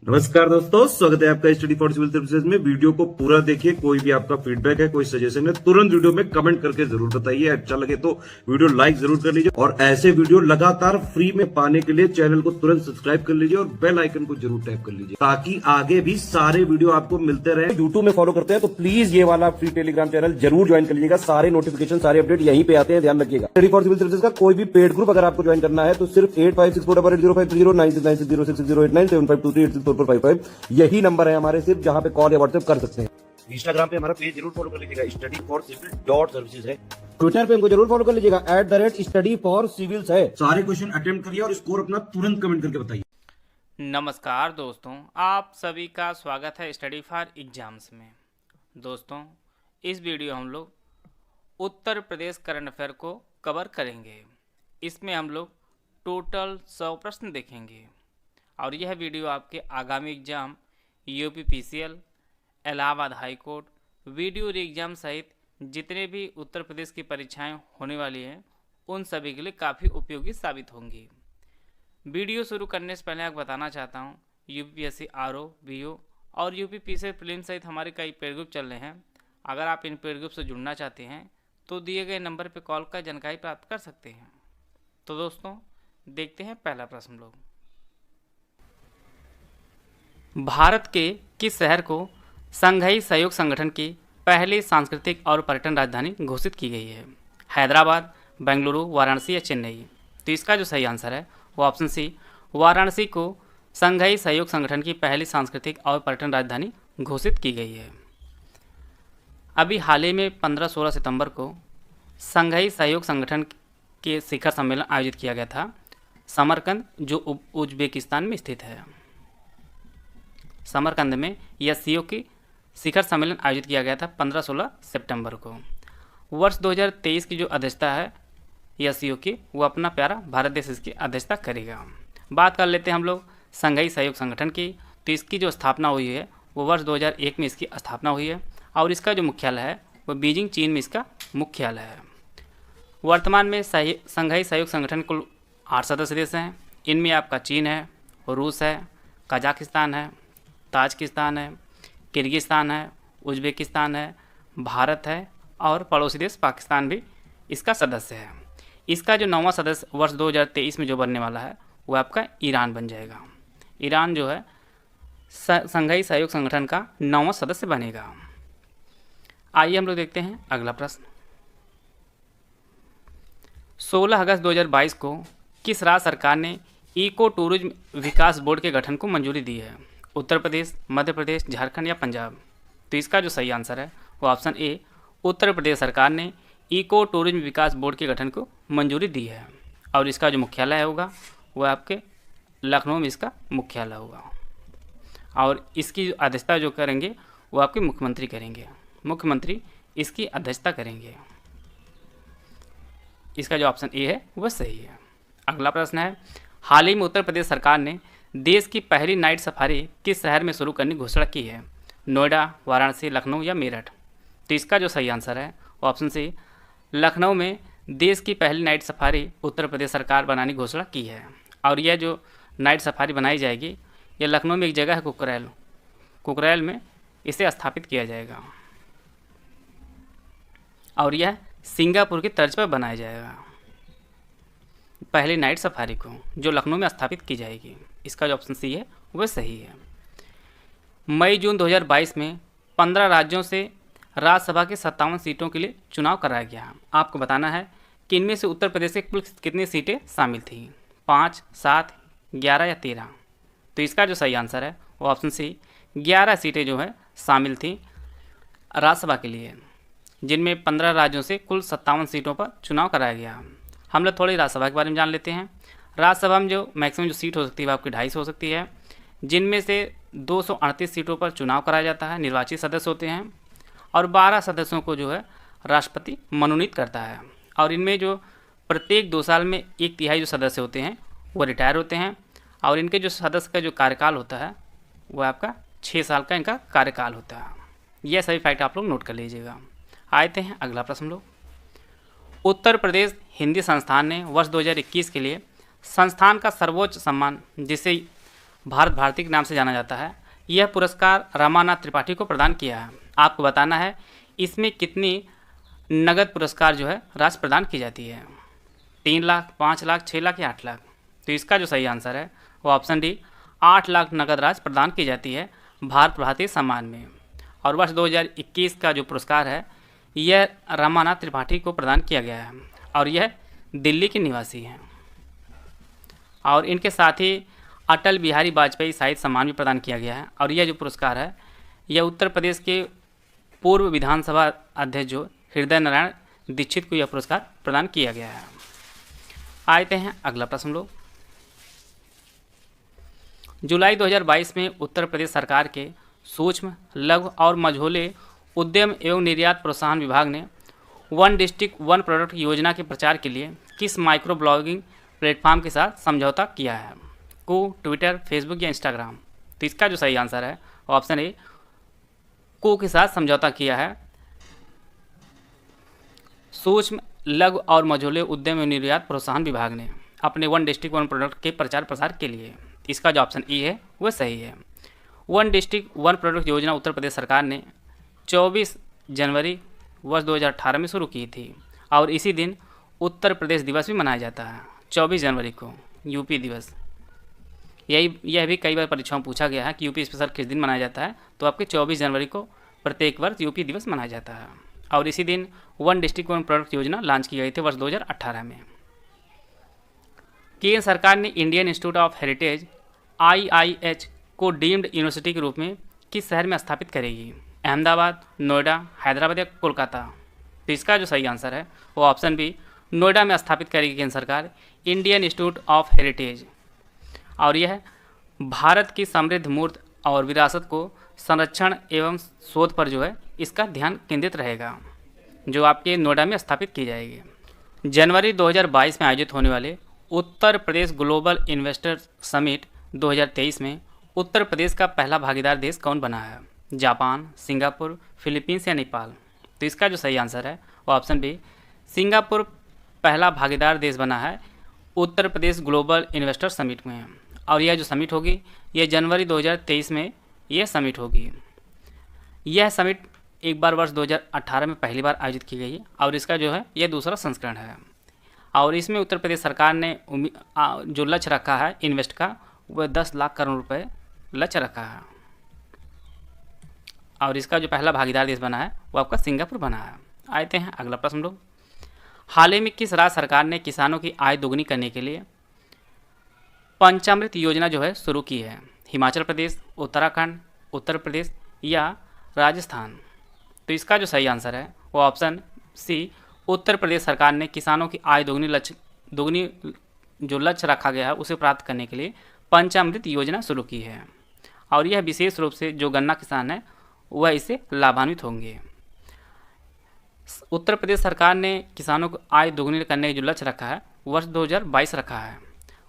नमस्कार दोस्तों, स्वागत है आपका स्टडी फॉर सिविल सर्विसेज में। वीडियो को पूरा देखिए। कोई भी आपका फीडबैक है, कोई सजेशन है, तुरंत वीडियो में कमेंट करके जरूर बताइए। अच्छा लगे तो वीडियो लाइक जरूर कर लीजिए और ऐसे वीडियो लगातार फ्री में पाने के लिए चैनल को तुरंत सब्सक्राइब कर लीजिए और बेल आइकन को जरूर टैप कर लीजिए ताकि आगे भी सारे वीडियो आपको मिलते रहे। यूट्यूब में फॉलो करते हैं तो प्लीज ये वाला फ्री टेलीग्राम चैनल जरूर ज्वाइन कर लीजिएगा। सारे नोटिफिकेशन, सारे अपडेट यहीं पे आते हैं, ध्यान रखिएगा। स्टडी फॉर सिविल सर्विसेज का कोई भी पेड ग्रुप अगर आपको ज्वाइन करना है तो सिर्फ 856480560969606523860455 यही नंबर है हमारे, सिर्फ जहां पे कॉल या व्हाट्सएप कर सकते हैं। इंस्टाग्राम पे हमारा पेज जरूर फॉलो कर लीजिएगा, study for civil dot services है। ट्विटर पे हमको जरूर फॉलो कर लीजिएगा, @स्टडी फॉर सिविल्स है। सारे क्वेश्चन अटेम्प्ट करिए और स्कोर अपना तुरंत कमेंट करके बताइए। नमस्कार दोस्तों, आप सभी का स्वागत है स्टडी फॉर एग्जाम्स में। दोस्तों, इस वीडियो हम लोग उत्तर प्रदेश करंट अफेयर को कवर करेंगे। इसमें हम लोग टोटल 100 प्रश्न देखेंगे और यह वीडियो आपके आगामी exam UP PCL, Allahabad high court, video री एग्ज़ाम सहित जितने भी उत्तर प्रदेश की परीक्षाएं होने वाली हैं उन सभी के लिए काफ़ी उपयोगी साबित होंगी। वीडियो शुरू करने से पहले आपको बताना चाहता हूं, यूपीपीएससी आरओ, बीओ और यूपीपीसीएल प्रीलिम्स सहित हमारे कई पेड ग्रुप चल रहे हैं। अगर आप इन पेड ग्रुप से जुड़ना चाहते हैं तो दिए गए नंबर पर कॉल कर जानकारी प्राप्त कर सकते हैं। तो दोस्तों, देखते हैं पहला प्रश्न लोग। भारत के किस शहर को संघाई सहयोग संगठन की पहली सांस्कृतिक और पर्यटन राजधानी घोषित की गई है? हैदराबाद, बेंगलुरु, वाराणसी या चेन्नई? तो इसका जो सही आंसर है वो ऑप्शन सी, वाराणसी को संघाई सहयोग संगठन की पहली सांस्कृतिक और पर्यटन राजधानी घोषित की गई है। अभी हाल ही में 15-16 सितंबर को संघाई सहयोग संगठन के शिखर सम्मेलन आयोजित किया गया था समरकंद, जो उज्बेकिस्तान में स्थित है। समरकंद में यह सीओ की शिखर सम्मेलन आयोजित किया गया था 15-16 सितंबर को। वर्ष 2023 की जो अध्यक्षता है यह सीओ की, वो अपना प्यारा भारत देश इसकी अध्यक्षता करेगा। बात कर लेते हैं हम लोग संघाई सहयोग संगठन की। तो इसकी जो स्थापना हुई है वो वर्ष 2001 में इसकी स्थापना हुई है और इसका जो मुख्यालय है वो बीजिंग, चीन में इसका मुख्यालय है। वर्तमान में संघाई सहयोग संगठन कुल 8 सदस्य देश हैं। इनमें आपका चीन है, रूस है, कजाकिस्तान है, ताजिकिस्तान है, किर्गिस्तान है, उज्बेकिस्तान है, भारत है और पड़ोसी देश पाकिस्तान भी इसका सदस्य है। इसका जो 9वां सदस्य वर्ष 2023 में जो बनने वाला है वो आपका ईरान बन जाएगा। ईरान जो है संघाई सहयोग संगठन का 9वां सदस्य बनेगा। आइए हम लोग देखते हैं अगला प्रश्न। 16 अगस्त 2022 को किस राज्य सरकार ने इको टूरिज्म विकास बोर्ड के गठन को मंजूरी दी है? उत्तर प्रदेश, मध्य प्रदेश, झारखंड या पंजाब? तो इसका जो सही आंसर है वो ऑप्शन ए, उत्तर प्रदेश सरकार ने इको टूरिज्म विकास बोर्ड के गठन को मंजूरी दी है और इसका जो मुख्यालय होगा वो आपके लखनऊ में इसका मुख्यालय होगा और इसकी अध्यक्षता जो करेंगे वो आपके मुख्यमंत्री करेंगे। मुख्यमंत्री इसकी अध्यक्षता करेंगे। इसका जो ऑप्शन ए है वह सही है। अगला प्रश्न है, हाल ही में उत्तर प्रदेश सरकार ने देश की पहली नाइट सफारी किस शहर में शुरू करने की घोषणा की है? नोएडा, वाराणसी, लखनऊ या मेरठ? तो इसका जो सही आंसर है वो ऑप्शन सी, लखनऊ में देश की पहली नाइट सफारी उत्तर प्रदेश सरकार बनाने की घोषणा की है और यह जो नाइट सफारी बनाई जाएगी यह लखनऊ में एक जगह है कुकरैल में इसे स्थापित किया जाएगा और यह सिंगापुर की तर्ज पर बनाया जाएगा पहली नाइट सफारी को, जो लखनऊ में स्थापित की जाएगी। इसका जो ऑप्शन सी है वह सही है। मई-जून 2022 में 15 राज्यों से राज्यसभा के 57 सीटों के लिए चुनाव कराया गया। आपको बताना है कि इनमें से उत्तर प्रदेश से कुल कितनी सीटें शामिल थी? 5, 7, 11 या 13? तो इसका जो सही आंसर है वो ऑप्शन सी, 11 सीटें जो है शामिल थी राज्यसभा के लिए, जिनमें 15 राज्यों से कुल 57 सीटों पर चुनाव कराया गया। हम लोग थोड़ी राज्यसभा के बारे में जान लेते हैं। राज्यसभा में जो मैक्सिमम जो सीट हो सकती है वो आपकी 250 हो सकती है, जिनमें से 238 सीटों पर चुनाव कराया जाता है, निर्वाचित सदस्य होते हैं और 12 सदस्यों को जो है राष्ट्रपति मनोनीत करता है और इनमें जो प्रत्येक 2 साल में 1/3 जो सदस्य होते हैं वो रिटायर होते हैं और इनके जो सदस्य का जो कार्यकाल होता है वो आपका 6 साल का इनका कार्यकाल होता है। यह सभी फैक्ट आप लोग नोट कर लीजिएगा। आते हैं अगला प्रश्न लोग। उत्तर प्रदेश हिंदी संस्थान ने वर्ष 2021 के लिए संस्थान का सर्वोच्च सम्मान, जिसे भारत भारती के नाम से जाना जाता है। यह पुरस्कार रमानाथ त्रिपाठी को प्रदान किया है। आपको बताना है इसमें कितनी नगद पुरस्कार जो है राशि प्रदान की जाती है, 3 लाख, 5 लाख, 6 लाख या 8 लाख। तो इसका जो सही आंसर है वो ऑप्शन डी 8 लाख नगद राशि प्रदान की जाती है भारत भारती सम्मान में। और वर्ष 2021 का जो पुरस्कार है यह रमानाथ त्रिपाठी को प्रदान किया गया है और यह दिल्ली के निवासी हैं। और इनके साथ ही अटल बिहारी वाजपेयी साहित्य सम्मान भी प्रदान किया गया है। और यह जो पुरस्कार है यह उत्तर प्रदेश के पूर्व विधानसभा अध्यक्ष जो हृदय नारायण दीक्षित को यह पुरस्कार प्रदान किया गया है। आते हैं अगला प्रश्न लोग। जुलाई 2022 में उत्तर प्रदेश सरकार के सूक्ष्म, लघु और मझोले उद्यम एवं निर्यात प्रोत्साहन विभाग ने वन डिस्ट्रिक्ट वन प्रोडक्ट योजना के प्रचार के लिए किस माइक्रो ब्लॉगिंग प्लेटफॉर्म के साथ समझौता किया है? को, ट्विटर, फेसबुक या इंस्टाग्राम? तो इसका जो सही आंसर है ऑप्शन ए को के साथ समझौता किया है सूक्ष्म, लघु और मझोले उद्यम एवं निर्यात प्रोत्साहन विभाग ने अपने वन डिस्ट्रिक्ट वन प्रोडक्ट के प्रचार प्रसार के लिए। इसका जो ऑप्शन ई है वह सही है। वन डिस्ट्रिक्ट वन प्रोडक्ट योजना उत्तर प्रदेश सरकार ने 24 जनवरी वर्ष 2018 में शुरू की थी और इसी दिन उत्तर प्रदेश दिवस भी मनाया जाता है। 24 जनवरी को यूपी दिवस। यह भी कई बार परीक्षाओं में पूछा गया है कि यूपी स्पेशल किस दिन मनाया जाता है, तो आपके 24 जनवरी को प्रत्येक वर्ष यूपी दिवस मनाया जाता है और इसी दिन वन डिस्ट्रिक्ट वन प्रोडक्ट योजना लॉन्च की गई थी वर्ष 2018 में। केंद्र सरकार ने Indian institute of heritage IIH को डीम्ड यूनिवर्सिटी के रूप में किस शहर में स्थापित करेगी? अहमदाबाद, नोएडा, हैदराबाद या कोलकाता? तो इसका जो सही आंसर है वो ऑप्शन बी नोएडा में स्थापित करेगी केंद्र सरकार इंडियन इंस्टीट्यूट ऑफ हेरिटेज। और यह भारत की समृद्ध मूर्त और विरासत को संरक्षण एवं शोध पर जो है इसका ध्यान केंद्रित रहेगा, जो आपके नोएडा में स्थापित की जाएगी। जनवरी 2022 में आयोजित होने वाले Uttar Pradesh global investor summit 2023 में उत्तर प्रदेश का पहला भागीदार देश कौन बना है? जापान, सिंगापुर, फिलीपींस या नेपाल? तो इसका जो सही आंसर है वो ऑप्शन बी सिंगापुर पहला भागीदार देश बना है Uttar Pradesh global investor summit में। और यह जो समिट होगी यह जनवरी 2023 में यह समिट होगी। यह समिट एक बार वर्ष 2018 में पहली बार आयोजित की गई है और इसका जो है यह दूसरा संस्करण है। और इसमें उत्तर प्रदेश सरकार ने जो लक्ष्य रखा है इन्वेस्ट का वह 10 लाख करोड़ रुपए लक्ष्य रखा है। और इसका जो पहला भागीदार देश बना है वो आपका सिंगापुर बना है। आते हैं अगला प्रश्न लोग। हाल ही में किस राज्य सरकार ने किसानों की आय दोगुनी करने के लिए पंचामृत योजना जो है शुरू की है? हिमाचल प्रदेश, उत्तराखंड, उत्तर प्रदेश या राजस्थान? तो इसका जो सही आंसर है वो ऑप्शन सी उत्तर प्रदेश सरकार ने किसानों की आय दोगुनी जो लक्ष्य रखा गया है उसे प्राप्त करने के लिए पंचामृत योजना शुरू की है। और यह विशेष रूप से जो गन्ना किसान है वह इससे लाभान्वित होंगे। उत्तर प्रदेश सरकार ने किसानों को आय दोगुनी करने का जो लक्ष्य रखा है वर्ष 2022 रखा है।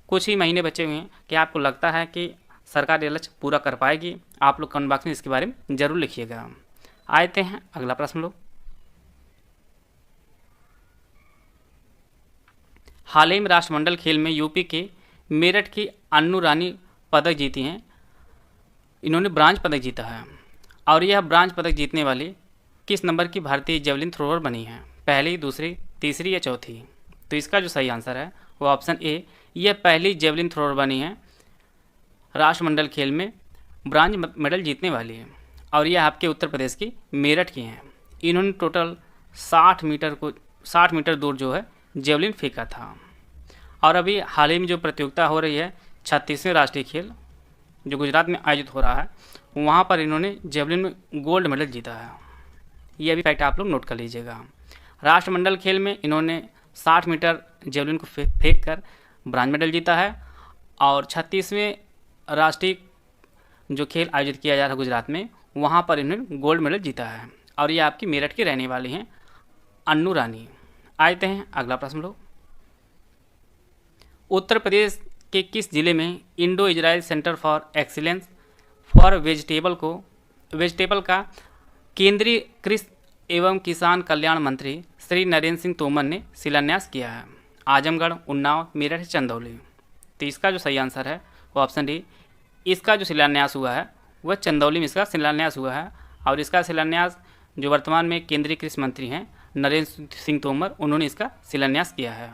कुछ ही महीने बचे हुए हैं। क्या आपको लगता है कि सरकार ये लक्ष्य पूरा कर पाएगी? आप लोग कमेंट बॉक्स में इसके बारे में जरूर लिखिएगा। आते हैं अगला प्रश्न लोग। हाल ही में राष्ट्रमंडल खेल में यूपी के मेरठ की अन्नू रानी पदक जीती हैं। इन्होंने ब्रांज पदक जीता है और यह ब्रांज पदक जीतने वाली किस नंबर की भारतीय जेवलिन थ्रोअर बनी है? पहली, दूसरी, तीसरी या चौथी? तो इसका जो सही आंसर है वो ऑप्शन ए यह पहली जेवलिन थ्रोअर बनी है राष्ट्रमंडल खेल में ब्रांज मेडल जीतने वाली है। और यह आपके उत्तर प्रदेश की मेरठ की हैं। इन्होंने टोटल 60 मीटर दूर जो है जेवलिन फेंका था। और अभी हाल ही में जो प्रतियोगिता हो रही है 36वें राष्ट्रीय खेल जो गुजरात में आयोजित हो रहा है वहाँ पर इन्होंने जेवलिन में गोल्ड मेडल जीता है। यह भी फैक्ट आप लोग नोट कर लीजिएगा। राष्ट्रमंडल खेल में इन्होंने 60 मीटर जेवलिन को फेंक कर ब्रांज मेडल जीता है। और 36वें राष्ट्रीय जो खेल आयोजित किया जा रहा है गुजरात में वहाँ पर इन्होंने गोल्ड मेडल जीता है। और ये आपकी मेरठ की रहने वाली हैं अन्नू रानी। आते हैं अगला प्रश्न लोग। उत्तर प्रदेश के किस जिले में Indo Israel centre for excellence for vegetable का केंद्रीय कृषि एवं किसान कल्याण मंत्री श्री नरेंद्र सिंह तोमर ने शिलान्यास किया है? आजमगढ़, उन्नाव, मेरठ, चंदौली? तो इसका जो सही आंसर है वो ऑप्शन डी इसका जो शिलान्यास हुआ है वह चंदौली में इसका शिलान्यास हुआ है। और इसका शिलान्यास जो वर्तमान में केंद्रीय कृषि मंत्री हैं नरेंद्र सिंह तोमर, उन्होंने इसका शिलान्यास किया है।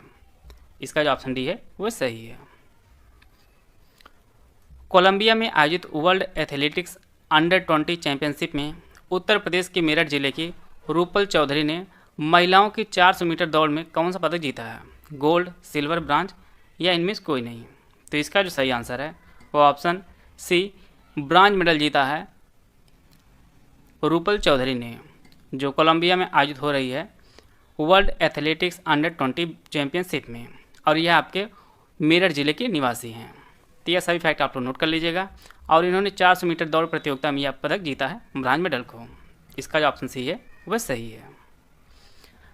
इसका जो ऑप्शन डी है वह सही है। कोलंबिया में आयोजित वर्ल्ड एथलेटिक्स अंडर 20 चैंपियनशिप में उत्तर प्रदेश के मेरठ जिले की रूपल चौधरी ने महिलाओं की 400 मीटर दौड़ में कौन सा पदक जीता है? गोल्ड, सिल्वर, ब्रांज या इनमें से कोई नहीं। तो इसका जो सही आंसर है वो ऑप्शन सी, ब्रांज मेडल जीता है रूपल चौधरी ने, जो कोलंबिया में आयोजित हो रही है वर्ल्ड एथलेटिक्स अंडर 20 चैंपियनशिप में। और यह आपके मेरठ जिले के निवासी हैं। तो यह सभी फैक्ट आप लोग नोट कर लीजिएगा। और इन्होंने 400 मीटर दौड़ प्रतियोगिता में यह पदक जीता है, ब्रांज मेडल को। इसका जो ऑप्शन सी है वह सही है।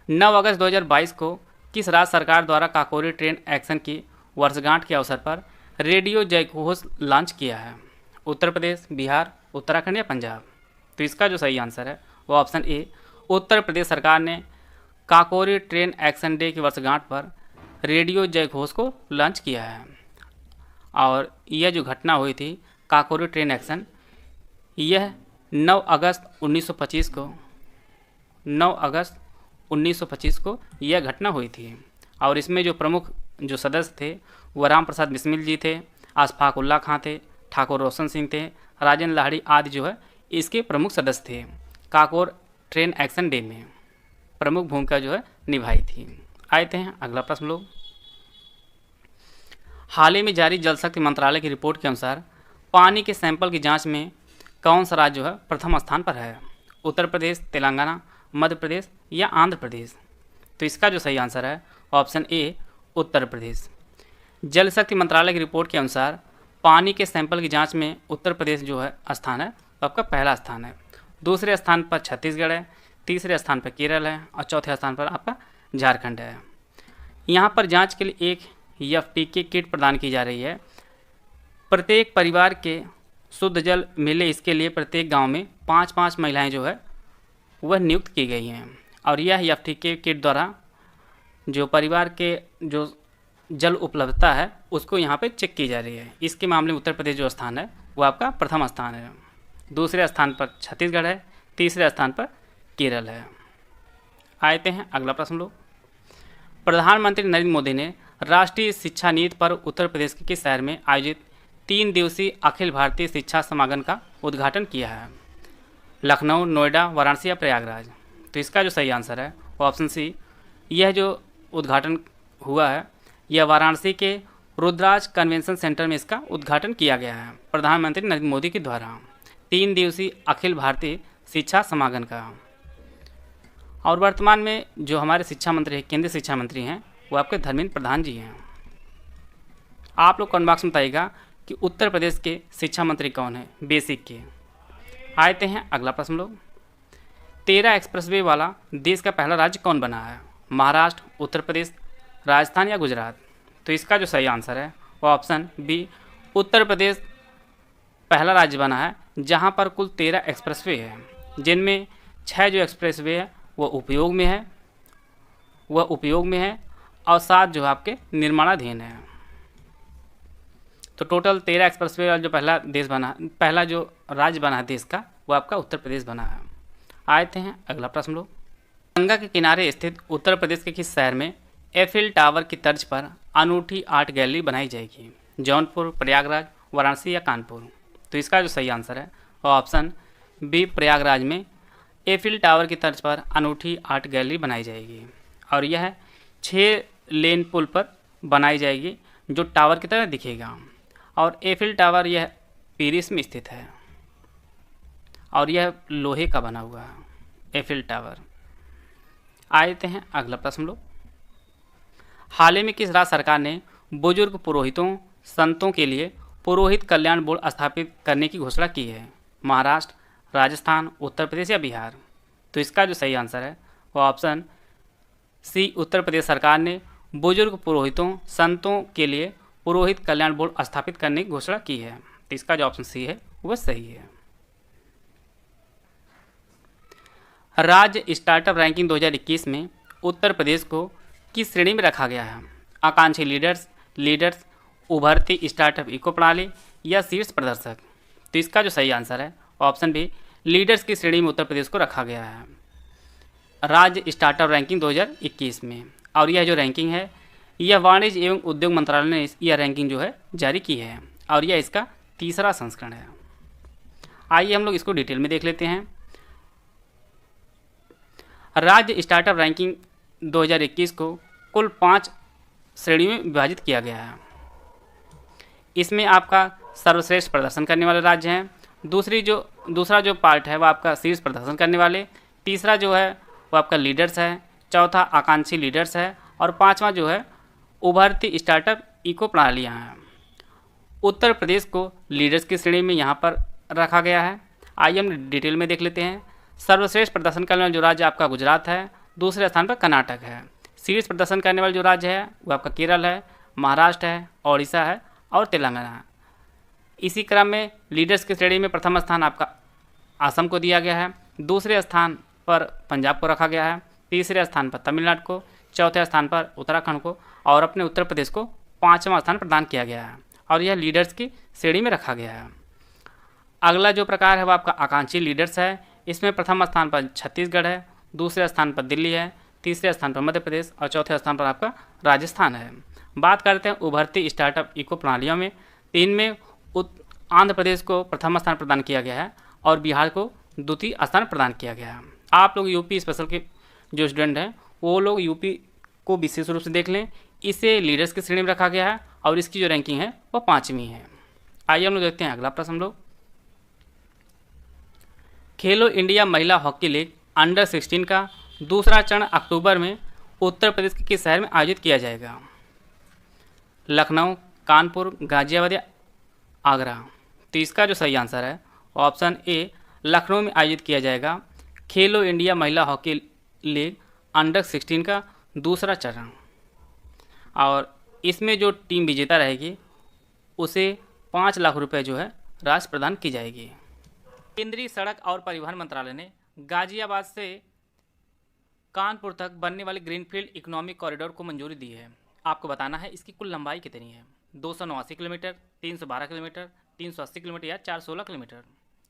9 अगस्त 2022 को किस राज्य सरकार द्वारा काकोरी ट्रेन एक्शन की वर्षगांठ के अवसर पर रेडियो जयघोष लॉन्च किया है? उत्तर प्रदेश, बिहार, उत्तराखंड या पंजाब? तो इसका जो सही आंसर है वो ऑप्शन ए, उत्तर प्रदेश सरकार ने काकोरी ट्रेन एक्शन डे की वर्षगांठ पर रेडियो जयघोष को लॉन्च किया है। और यह जो घटना हुई थी काकोरी ट्रेन एक्शन, यह 9 अगस्त 1925 को यह घटना हुई थी। और इसमें जो प्रमुख जो सदस्य थे वह राम प्रसाद बिस्मिल जी थे, अशफाक उल्ला खां थे, ठाकुर रोशन सिंह थे, राजेंद्र लाहिड़ी आदि जो है इसके प्रमुख सदस्य थे। काकोर ट्रेन एक्शन डे में प्रमुख भूमिका जो है निभाई थी। आते हैं अगला प्रश्न लोग। हाल ही में जारी जल शक्ति मंत्रालय की रिपोर्ट के अनुसार पानी के सैंपल की जांच में कौन सा राज्य जो है प्रथम स्थान पर है? उत्तर प्रदेश, तेलंगाना, मध्य प्रदेश या आंध्र प्रदेश? तो इसका जो सही आंसर है ऑप्शन ए, उत्तर प्रदेश। जल शक्ति मंत्रालय की रिपोर्ट के अनुसार पानी के सैंपल की जांच में उत्तर प्रदेश जो है स्थान है, तो आपका पहला स्थान है। दूसरे स्थान पर छत्तीसगढ़ है, तीसरे स्थान पर केरल है और चौथे स्थान पर आपका झारखंड है। यहाँ पर जांच के लिए एक एफटीके किट प्रदान की जा रही है। प्रत्येक परिवार के शुद्ध जल मिले इसके लिए प्रत्येक गांव में 5-5 महिलाएं जो है वह नियुक्त की गई हैं। और यह एफटीके किट द्वारा जो परिवार के जो जल उपलब्धता है उसको यहाँ पे चेक की जा रही है। इसके मामले में उत्तर प्रदेश जो स्थान है वो आपका प्रथम स्थान है। दूसरे स्थान पर छत्तीसगढ़ है, तीसरे स्थान पर केरल है। आते हैं अगला प्रश्न लोग। प्रधानमंत्री नरेंद्र मोदी ने राष्ट्रीय शिक्षा नीति पर उत्तर प्रदेश के किस शहर में आयोजित 3 दिवसीय अखिल भारतीय शिक्षा समागम का उद्घाटन किया है? लखनऊ, नोएडा, वाराणसी या प्रयागराज? तो इसका जो सही आंसर है वो ऑप्शन सी, यह जो उद्घाटन हुआ है यह वाराणसी के रुद्राज कन्वेंशन सेंटर में इसका उद्घाटन किया गया है प्रधानमंत्री नरेंद्र मोदी के द्वारा 3 दिवसीय अखिल भारतीय शिक्षा समागम का। और वर्तमान में जो हमारे शिक्षा मंत्री हैं, केंद्रीय शिक्षा मंत्री हैं, वो आपके धर्मेंद्र प्रधान जी हैं। आप लोग कमेंट बॉक्स में बताइएगा कि उत्तर प्रदेश के शिक्षा मंत्री कौन है बेसिक के। आते हैं अगला प्रश्न लोग। 13 एक्सप्रेसवे वाला देश का पहला राज्य कौन बना है? महाराष्ट्र, उत्तर प्रदेश, राजस्थान या गुजरात? तो इसका जो सही आंसर है वो ऑप्शन बी, उत्तर प्रदेश पहला राज्य बना है जहां पर कुल 13 एक्सप्रेसवे है, जिनमें 6 जो एक्सप्रेसवे है वह उपयोग में है और 7 जो आपके निर्माणाधीन है। तो टोटल 13 एक्सप्रेसवे वाला जो पहला जो राज्य बना है देश का वो आपका उत्तर प्रदेश बना है। आते हैं अगला प्रश्न लोग। गंगा के किनारे स्थित उत्तर प्रदेश के किस शहर में एफिल टावर की तर्ज पर अनूठी आर्ट गैलरी बनाई जाएगी? जौनपुर, प्रयागराज, वाराणसी या कानपुर? तो इसका जो सही आंसर है वो ऑप्शन बी, प्रयागराज में एफिल टावर की तर्ज पर अनूठी आर्ट गैलरी बनाई जाएगी। और यह 6 लेन पुल पर बनाई जाएगी जो टावर की तरह दिखेगा। और एफिल टावर यह पेरिस में स्थित है और यह लोहे का बना हुआ है एफिल टावर। आते हैं अगला प्रश्न लोग। हाल ही में किस राज्य सरकार ने बुजुर्ग पुरोहितों संतों के लिए पुरोहित कल्याण बोर्ड स्थापित करने की घोषणा की है? महाराष्ट्र, राजस्थान, उत्तर प्रदेश या बिहार? तो इसका जो सही आंसर है वो ऑप्शन सी, उत्तर प्रदेश सरकार ने बुजुर्ग पुरोहितों संतों के लिए पुरोहित कल्याण बोर्ड स्थापित करने की घोषणा की है। तो इसका जो ऑप्शन सी है वह सही है। राज्य स्टार्टअप रैंकिंग 2021 में उत्तर प्रदेश को किस श्रेणी में रखा गया है? आकांक्षी लीडर्स, उभरती स्टार्टअप इको प्रणाली या शीर्ष प्रदर्शक? तो इसका जो सही आंसर है ऑप्शन बी, लीडर्स की श्रेणी में उत्तर प्रदेश को रखा गया है राज्य स्टार्टअप रैंकिंग 2021 में। और यह जो रैंकिंग है यह वाणिज्य एवं उद्योग मंत्रालय ने यह रैंकिंग जो है जारी की है और यह इसका तीसरा संस्करण है। आइए हम लोग इसको डिटेल में देख लेते हैं। राज्य स्टार्टअप रैंकिंग 2021 को कुल 5 श्रेणी में विभाजित किया गया है। इसमें आपका सर्वश्रेष्ठ प्रदर्शन करने वाले राज्य हैं, दूसरा जो पार्ट है वो आपका शीर्ष प्रदर्शन करने वाले, तीसरा जो है वो आपका लीडर्स है, चौथा आकांक्षी लीडर्स है और पांचवा जो है उभरती स्टार्टअप इको प्रणालियाँ हैं। उत्तर प्रदेश को लीडर्स की श्रेणी में यहाँ पर रखा गया है। आइए हम डिटेल में देख लेते हैं। सर्वश्रेष्ठ प्रदर्शन करने वाला जो राज्य आपका गुजरात है, दूसरे स्थान पर कर्नाटक है। शीर्ष प्रदर्शन करने वाला जो राज्य है वो आपका केरल है, महाराष्ट्र है, ओडिशा है और तेलंगाना है। इसी क्रम में लीडर्स की श्रेणी में प्रथम स्थान आपका असम को दिया गया है, दूसरे स्थान पर पंजाब को रखा गया है, तीसरे स्थान पर तमिलनाडु को, चौथे स्थान पर उत्तराखंड को और अपने उत्तर प्रदेश को 5वां स्थान प्रदान किया गया है और यह लीडर्स की श्रेणी में रखा गया है। अगला जो प्रकार है वो आपका आकांक्षी लीडर्स है। इसमें प्रथम स्थान पर छत्तीसगढ़ है, दूसरे स्थान पर दिल्ली है, तीसरे स्थान पर मध्य प्रदेश और चौथे स्थान पर आपका राजस्थान है। बात करते हैं उभरती स्टार्टअप इको प्रणालियों में, तो इनमें आंध्र प्रदेश को प्रथम स्थान प्रदान किया गया है और बिहार को द्वितीय स्थान प्रदान किया गया है। आप लोग यूपी स्पेशल के जो स्टूडेंट हैं वो लोग यूपी को विशेष रूप से देख लें, इसे लीडर्स की श्रेणी में रखा गया है और इसकी जो रैंकिंग है वो 5वीं है। आइए हम लोग देखते हैं अगला प्रश्न। हम लोग खेलो इंडिया महिला हॉकी लीग अंडर 16 का दूसरा चरण अक्टूबर में उत्तर प्रदेश के किस शहर में आयोजित किया जाएगा? लखनऊ, कानपुर, गाजियाबाद या आगरा? तो इसका जो सही आंसर है ऑप्शन ए, लखनऊ में आयोजित किया जाएगा खेलो इंडिया महिला हॉकी लीग अंडर 16 का दूसरा चरण। और इसमें जो टीम विजेता रहेगी उसे 5 लाख रुपए जो है राशि प्रदान की जाएगी। केंद्रीय सड़क और परिवहन मंत्रालय ने गाजियाबाद से कानपुर तक बनने वाले ग्रीनफील्ड इकोनॉमिक कॉरिडोर को मंजूरी दी है। आपको बताना है इसकी कुल लंबाई कितनी है। 289 किलोमीटर, 312 किलोमीटर, 380 किलोमीटर या 416 किलोमीटर?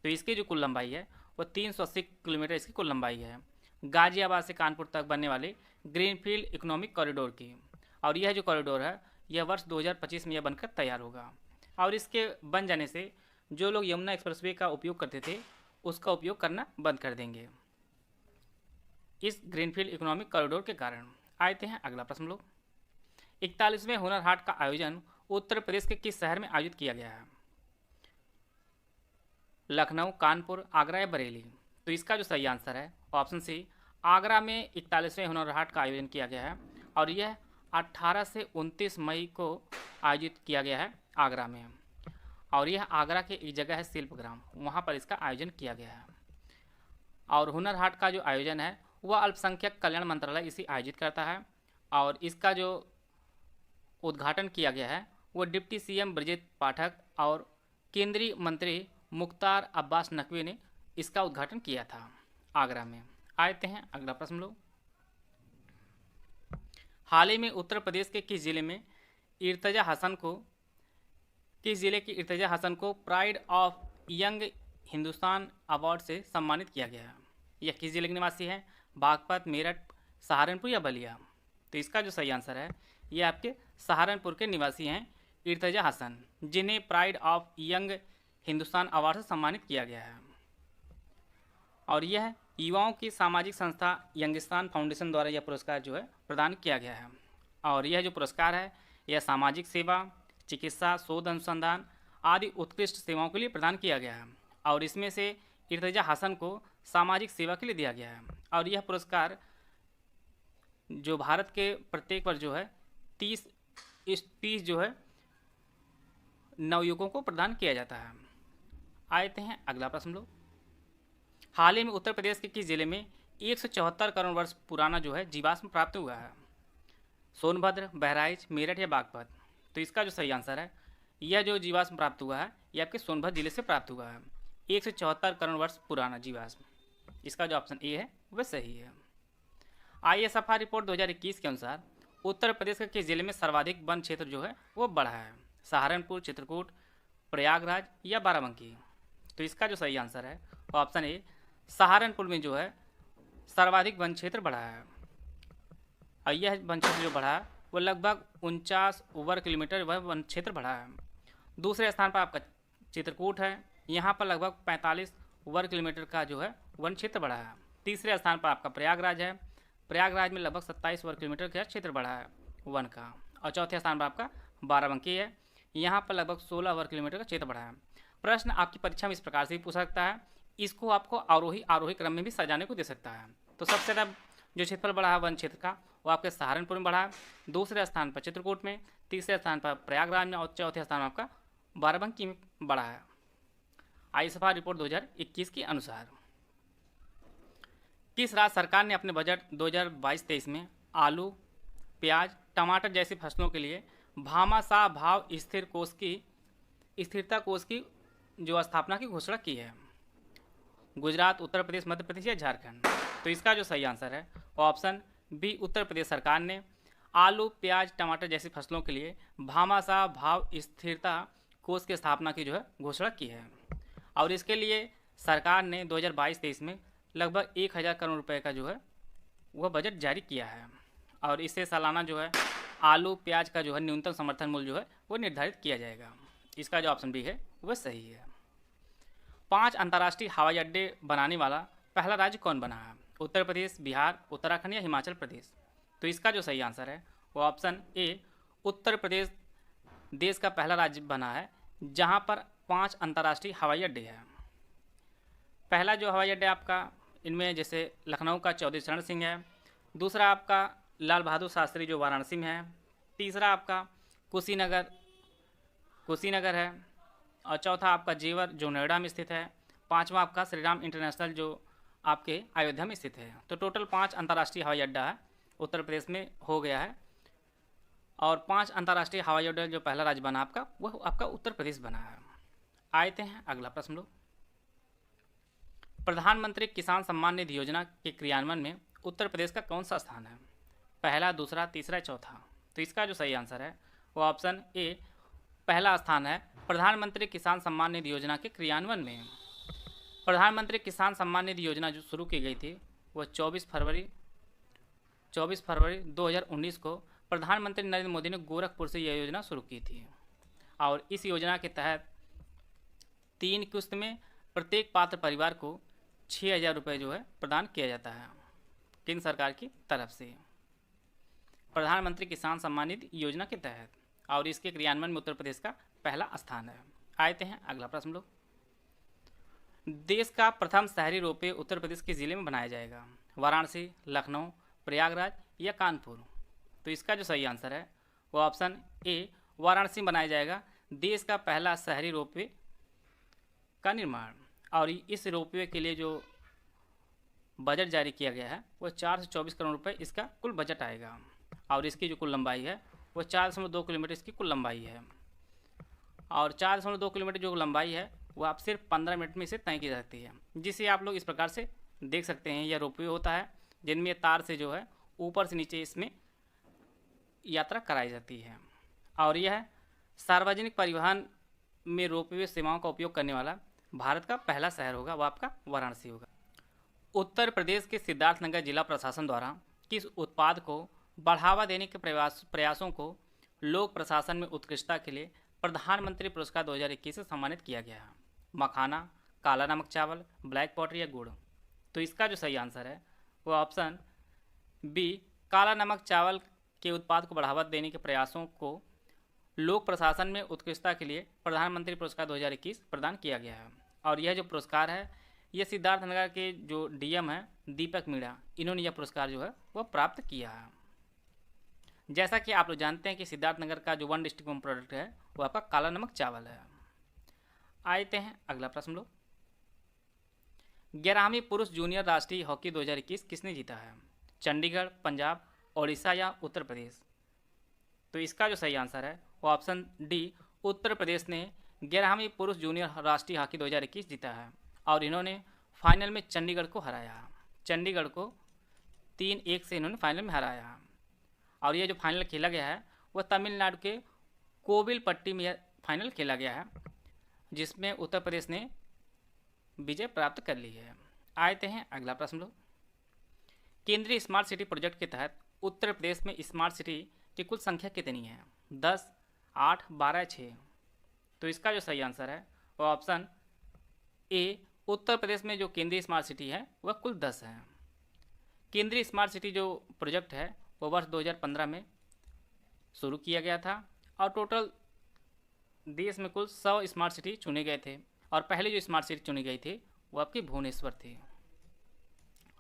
तो इसकी जो कुल लंबाई है वो 380 किलोमीटर इसकी कुल लंबाई है गाजियाबाद से कानपुर तक बनने वाले ग्रीनफील्ड इकोनॉमिक कॉरिडोर की। और यह जो कॉरिडोर है यह वर्ष 2025 में यह बनकर तैयार होगा और इसके बन जाने से जो लोग यमुना एक्सप्रेसवे का उपयोग करते थे उसका उपयोग करना बंद कर देंगे इस ग्रीनफील्ड इकोनॉमिक कॉरिडोर के कारण। आते हैं अगला प्रश्न लोग। 41वें हुनर हाट का आयोजन उत्तर प्रदेश के किस शहर में आयोजित किया गया है? लखनऊ, कानपुर, आगरा या बरेली? तो इसका जो सही आंसर है ऑप्शन सी, आगरा में 41वें हुनर हाट का आयोजन किया गया है और यह 18 से 29 मई को आयोजित किया गया है आगरा में। और यह आगरा के एक जगह है शिल्पग्राम, वहाँ पर इसका आयोजन किया गया है। और हुनर हाट का जो आयोजन है वह अल्पसंख्यक कल्याण मंत्रालय इसे आयोजित करता है और इसका जो उद्घाटन किया गया है वो डिप्टी सीएम ब्रजेश पाठक और केंद्रीय मंत्री मुख्तार अब्बास नकवी ने इसका उद्घाटन किया था आगरा में। आते हैं अगला प्रश्न लोग। हाल ही में उत्तर प्रदेश के किस जिले में इर्तजा हसन को pride of young Hindustan award से सम्मानित किया गया है? यह किस जिले के निवासी है? बागपत, मेरठ, सहारनपुर या बलिया? तो इसका जो सही आंसर है ये आपके सहारनपुर के निवासी हैं इर्तजा हसन, जिन्हें pride of young Hindustan award से सम्मानित किया गया है। और यह युवाओं की सामाजिक संस्था यंगिस्तान फाउंडेशन द्वारा यह पुरस्कार जो है प्रदान किया गया है। और यह जो पुरस्कार है यह सामाजिक सेवा, चिकित्सा, शोध अनुसंधान आदि उत्कृष्ट सेवाओं के लिए प्रदान किया गया है और इसमें से इर्तजा हसन को सामाजिक सेवा के लिए दिया गया है। और यह पुरस्कार जो भारत के प्रत्येक वर्ष जो है 30 जो है नवयुवकों को प्रदान किया जाता है। आते हैं अगला प्रश्न लोग। हाल ही में उत्तर प्रदेश के किस जिले में 174 करोड़ वर्ष पुराना जो है जीवाश्म प्राप्त हुआ है? सोनभद्र, बहराइच, मेरठ या बागपत? तो इसका जो सही आंसर है यह जो जीवाश्म प्राप्त हुआ है यह आपके सोनभद्र जिले से प्राप्त हुआ है। 174 करोड़ वर्ष पुराना जीवाश्म, इसका जो ऑप्शन ए है वह सही है। ISFR रिपोर्ट 2021 के अनुसार उत्तर प्रदेश के किस जिले में सर्वाधिक वन क्षेत्र जो है वो बढ़ा है? सहारनपुर, चित्रकूट, प्रयागराज या बाराबंकी। तो इसका जो सही आंसर है वो ऑप्शन ए सहारनपुर में जो है सर्वाधिक वन क्षेत्र बढ़ा है। और यह वन क्षेत्र जो बढ़ा है वो लगभग 49 वर्ग किलोमीटर वह वन क्षेत्र बढ़ा है। दूसरे स्थान पर आपका चित्रकूट है, यहाँ पर लगभग 45 वर्ग किलोमीटर का जो है वन क्षेत्र बढ़ा है। तीसरे स्थान पर आपका प्रयागराज है, प्रयागराज में लगभग 27 वर्ग किलोमीटर का क्षेत्र बढ़ा है वन का। और चौथे स्थान पर आपका बाराबंकी है, यहाँ पर लगभग 16 वर्ग किलोमीटर का क्षेत्र बढ़ा है। प्रश्न आपकी परीक्षा में इस प्रकार से भी पूछ सकता है, इसको आपको आरोही क्रम में भी सजाने को दे सकता है। तो सबसे ज़्यादा जो क्षेत्रफल बढ़ा है वन क्षेत्र का वो आपके सहारनपुर में बढ़ा है, दूसरे स्थान पर चित्रकूट में, तीसरे स्थान पर प्रयागराज में और चौथे स्थान में आपका बाराबंकी में बढ़ा है। आई सफा रिपोर्ट 2021 के अनुसार किस राज्य सरकार ने अपने बजट 2022-23 में आलू, प्याज, टमाटर जैसी फसलों के लिए भामाशाह भाव स्थिरता कोष की जो स्थापना की घोषणा की है? गुजरात, उत्तर प्रदेश, मध्य प्रदेश या झारखंड? तो इसका जो सही आंसर है वो ऑप्शन बी उत्तर प्रदेश सरकार ने आलू, प्याज, टमाटर जैसी फसलों के लिए भामाशाह भाव स्थिरता कोष की स्थापना की जो है घोषणा की है। और इसके लिए सरकार ने 2022-23 में लगभग 1000 करोड़ रुपए का जो है वह बजट जारी किया है। और इससे सालाना जो है आलू, प्याज का जो है न्यूनतम समर्थन मूल्य जो है वो निर्धारित किया जाएगा। इसका जो ऑप्शन बी है वह सही है। 5 अंतर्राष्ट्रीय हवाई अड्डे बनाने वाला पहला राज्य कौन बना है? उत्तर प्रदेश, बिहार, उत्तराखंड या हिमाचल प्रदेश? तो इसका जो सही आंसर है वो ऑप्शन ए उत्तर प्रदेश देश का पहला राज्य बना है जहां पर 5 अंतर्राष्ट्रीय हवाई अड्डे हैं। पहला जो हवाई अड्डा आपका इनमें जैसे लखनऊ का चौधरी चरण सिंह है, दूसरा आपका लाल बहादुर शास्त्री जो वाराणसी में है, तीसरा आपका कुशीनगर है, और चौथा आपका जेवर जो नोएडा में स्थित है, पांचवा आपका श्रीराम इंटरनेशनल जो आपके अयोध्या में स्थित है। तो टोटल 5 अंतर्राष्ट्रीय हवाई अड्डा है उत्तर प्रदेश में हो गया है। और 5 अंतर्राष्ट्रीय हवाई अड्डा जो पहला राज्य बना आपका वह आपका उत्तर प्रदेश बना है। आते हैं अगला प्रश्न लोग। प्रधानमंत्री किसान सम्मान निधि योजना के क्रियान्वयन में उत्तर प्रदेश का कौन सा स्थान है? पहला, दूसरा, तीसरा, चौथा? तो इसका जो सही आंसर है वो ऑप्शन ए पहला स्थान है। प्रधानमंत्री किसान सम्मान निधि योजना के क्रियान्वयन में प्रधानमंत्री किसान सम्मान निधि योजना जो शुरू की गई थी वह 24 फरवरी 2019 को प्रधानमंत्री नरेंद्र मोदी ने गोरखपुर से यह योजना शुरू की थी। और इस योजना के तहत 3 किस्त में प्रत्येक पात्र परिवार को 6000 रुपये जो है प्रदान किया जाता है केंद्र सरकार की तरफ से प्रधानमंत्री किसान सम्मान निधि योजना के तहत। और इसके क्रियान्वयन में उत्तर प्रदेश का पहला स्थान है। आते हैं अगला प्रश्न लोग। देश का प्रथम शहरी रोपवे उत्तर प्रदेश के ज़िले में बनाया जाएगा? वाराणसी, लखनऊ, प्रयागराज या कानपुर? तो इसका जो सही आंसर है वो ऑप्शन ए वाराणसी में बनाया जाएगा देश का पहला शहरी रोपवे का निर्माण। और इस रोपवे के लिए जो बजट जारी किया गया है वो 4 से 24 करोड़ रुपए इसका कुल बजट आएगा। और इसकी जो कुल लंबाई है वो 4.2 किलोमीटर इसकी कुल लंबाई है। और 4.2 किलोमीटर जो लंबाई है वो आप सिर्फ 15 मिनट में इसे तय की जाती है, जिसे आप लोग इस प्रकार से देख सकते हैं। यह रोपवे होता है जिनमें तार से जो है ऊपर से नीचे इसमें यात्रा कराई जाती है। और यह सार्वजनिक परिवहन में रोपवे सेवाओं का उपयोग करने वाला भारत का पहला शहर होगा, वह आपका वाराणसी होगा। उत्तर प्रदेश के सिद्धार्थनगर जिला प्रशासन द्वारा किस उत्पाद को बढ़ावा देने के प्रयासों को लोक प्रशासन में उत्कृष्टता के लिए प्रधानमंत्री पुरस्कार 2021 से सम्मानित किया गया है? मखाना, काला नमक चावल, ब्लैक पॉटर या गुड़? तो इसका जो सही आंसर है वो ऑप्शन बी काला नमक चावल के उत्पाद को बढ़ावा देने के प्रयासों को लोक प्रशासन में उत्कृष्टता के लिए प्रधानमंत्री पुरस्कार 2021 प्रदान किया गया है। और यह जो पुरस्कार है ये सिद्धार्थनगर के जो डीएम है दीपक मीणा, इन्होंने यह पुरस्कार जो है वह प्राप्त किया है। जैसा कि आप लोग जानते हैं कि सिद्धार्थनगर का जो 1 डिस्ट्रिक्ट होम प्रोडक्ट है वो आपका काला नमक चावल है। आते हैं अगला प्रश्न लोग। 11वीं पुरुष जूनियर राष्ट्रीय हॉकी 2021 किसने जीता है? चंडीगढ़, पंजाब, ओडिशा या उत्तर प्रदेश? तो इसका जो सही आंसर है वो ऑप्शन डी उत्तर प्रदेश ने 11वीं पुरुष जूनियर राष्ट्रीय हॉकी 2021 जीता है। और इन्होंने फाइनल में चंडीगढ़ को हराया। चंडीगढ़ को 3-1 से इन्होंने फाइनल में हराया। और ये जो फाइनल खेला गया है वह तमिलनाडु के कोविलपट्टी में फाइनल खेला गया है। जिसमें उत्तर प्रदेश ने विजय प्राप्त कर ली है। आते हैं अगला प्रश्न लोग। केंद्रीय स्मार्ट सिटी प्रोजेक्ट के तहत उत्तर प्रदेश में स्मार्ट सिटी की कुल संख्या कितनी है? 10, 8, 12, 6। तो इसका जो सही आंसर है वो ऑप्शन ए, उत्तर प्रदेश में जो केंद्रीय स्मार्ट सिटी है वह कुल 10 है। केंद्रीय स्मार्ट सिटी जो प्रोजेक्ट है वो वर्ष 2015 में शुरू किया गया था और टोटल देश में कुल 100 स्मार्ट सिटी चुने गए थे और पहले जो स्मार्ट सिटी चुनी गई थी वो आपकी भुवनेश्वर थी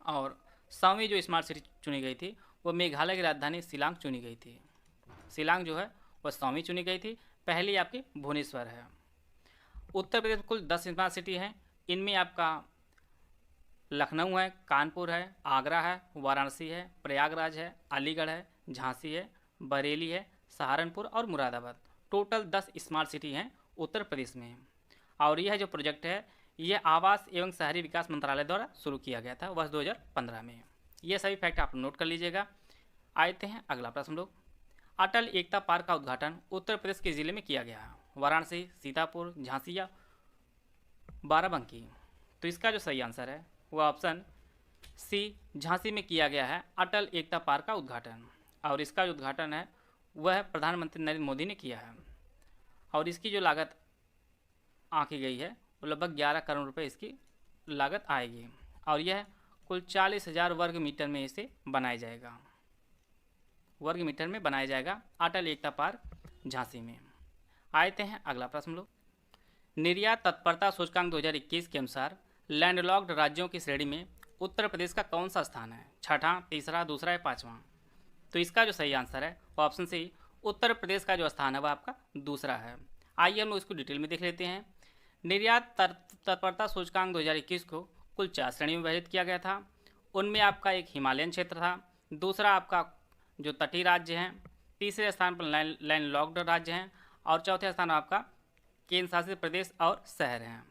और 100वीं जो स्मार्ट सिटी चुनी गई थी वो मेघालय की राजधानी शिलांग चुनी गई थी। शिलांग जो है वह 100वीं चुनी गई थी, पहली आपकी भुवनेश्वर है। उत्तर प्रदेश में कुल 10 स्मार्ट सिटी हैं। इनमें आपका लखनऊ है, कानपुर है, आगरा है, वाराणसी है, प्रयागराज है, अलीगढ़ है, झांसी है, बरेली है, सहारनपुर और मुरादाबाद। टोटल 10 स्मार्ट सिटी हैं उत्तर प्रदेश में और यह जो प्रोजेक्ट है यह आवास एवं शहरी विकास मंत्रालय द्वारा शुरू किया गया था वर्ष 2015 में। ये सभी फैक्ट आप नोट कर लीजिएगा। आते हैं अगला प्रश्न लोग। अटल एकता पार्क का उद्घाटन उत्तर प्रदेश के जिले में किया गया है? वाराणसी, सीतापुर, झांसी या बाराबंकी। तो इसका जो सही आंसर है वह ऑप्शन सी, झांसी में किया गया है अटल एकता पार्क का उद्घाटन और इसका जो उद्घाटन है वह प्रधानमंत्री नरेंद्र मोदी ने किया है और इसकी जो लागत आंकी गई है वो लगभग 11 करोड़ रुपए इसकी लागत आएगी और यह कुल 40,000 वर्ग मीटर में इसे बनाया जाएगा, वर्ग मीटर में बनाया जाएगा अटल एकता पार्क झांसी में। आते हैं अगला प्रश्न लोग। निर्यात तत्परता सूचकांक 2021 के अनुसार लैंडलॉक्ड राज्यों की श्रेणी में उत्तर प्रदेश का कौन सा स्थान है? छठा, तीसरा, दूसरा या पाँचवा? तो इसका जो सही आंसर है वो ऑप्शन सी, उत्तर प्रदेश का जो स्थान है वह आपका दूसरा है। आइए हम लोग इसको डिटेल में देख लेते हैं। निर्यात तत्परता सूचकांक 2021 को कुल 4 श्रेणी में विभाजित किया गया था। उनमें आपका एक हिमालयन क्षेत्र था, दूसरा आपका जो तटीय राज्य हैं, तीसरे स्थान पर लैंडलॉक्ड राज्य हैं और चौथे स्थान आपका केंद्र शासित प्रदेश और शहर हैं।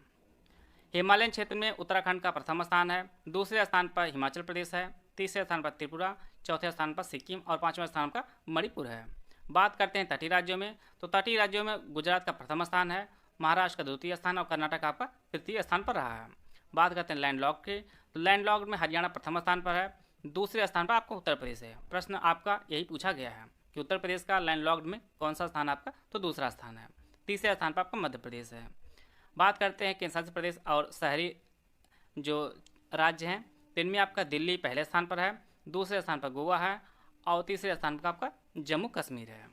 हिमालयन क्षेत्र में उत्तराखंड का प्रथम स्थान है, दूसरे स्थान पर हिमाचल प्रदेश है, तीसरे स्थान पर त्रिपुरा, चौथे स्थान पर सिक्किम और पाँचवें स्थान पर मणिपुर है। बात करते हैं तटीय राज्यों में, तो तटीय राज्यों में गुजरात का प्रथम स्थान है, महाराष्ट्र का द्वितीय स्थान और कर्नाटक आपका तृतीय स्थान पर रहा है। बात करते हैं लैंडलॉक्ड के, तो लैंडलॉक्ड में हरियाणा प्रथम स्थान पर है, दूसरे स्थान पर आपका उत्तर प्रदेश है। प्रश्न आपका यही पूछा गया है कि उत्तर प्रदेश का लैंडलॉक्ड में कौन सा स्थान आपका? तो दूसरा स्थान है। तीसरे स्थान पर आपका मध्य प्रदेश है। बात करते हैं केंद्र शासित प्रदेश और शहरी जो राज्य हैं, तो इनमें आपका दिल्ली पहले स्थान पर है, दूसरे स्थान पर गोवा है और तीसरे स्थान पर आपका जम्मू कश्मीर है।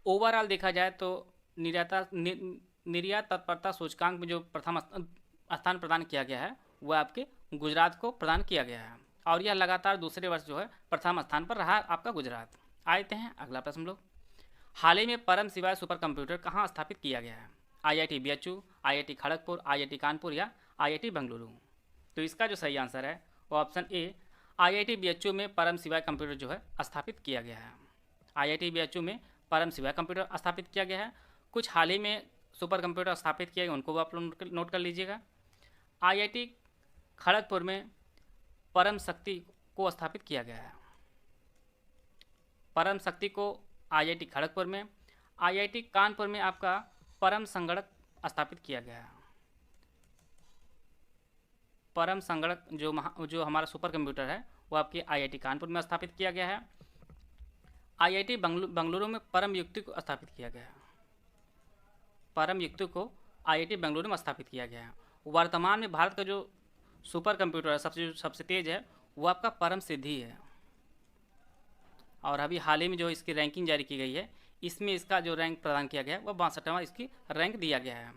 ओवरऑल देखा जाए तो निर्यात तत्परता सूचकांक में जो प्रथम स्थान प्रदान किया गया है वह आपके गुजरात को प्रदान किया गया है और यह लगातार दूसरे वर्ष जो है प्रथम स्थान पर रहा आपका गुजरात। आते हैं अगला प्रश्न लोग। हाल ही में परम शिवाय सुपर कंप्यूटर कहाँ स्थापित किया गया है? IIT BHU, IIT Kharagpur, IIT Kanpur या IIT बेंगलुरु? तो इसका जो सही आंसर है वो ऑप्शन ए, IIT BHU में परम शिवाय कंप्यूटर जो है स्थापित किया गया है। IIT BHU में परम शिवाय कंप्यूटर स्थापित किया गया है। कुछ हाल ही में सुपर कंप्यूटर स्थापित किए गए उनको आप नोट कर लीजिएगा। IIT खड़गपुर में परम शक्ति को स्थापित किया गया है। परम शक्ति को IIT खड़गपुर में, IIT कानपुर में आपका परम संगणक स्थापित किया गया है। परम संगणक जो हमारा सुपर कंप्यूटर है वो आपके IIT कानपुर में स्थापित किया गया है। IIT बेंगलुरु में परम युक्ति को स्थापित किया गया है। परम युक्ति को IIT बेंगलुरु में स्थापित किया गया है। वर्तमान में भारत का जो सुपर कंप्यूटर है सबसे तेज है वो आपका परम सिद्धि है और अभी हाल ही में जो इसकी रैंकिंग जारी की गई है इसमें इसका जो रैंक प्रदान किया गया है वह 62वां इसकी रैंक दिया गया है।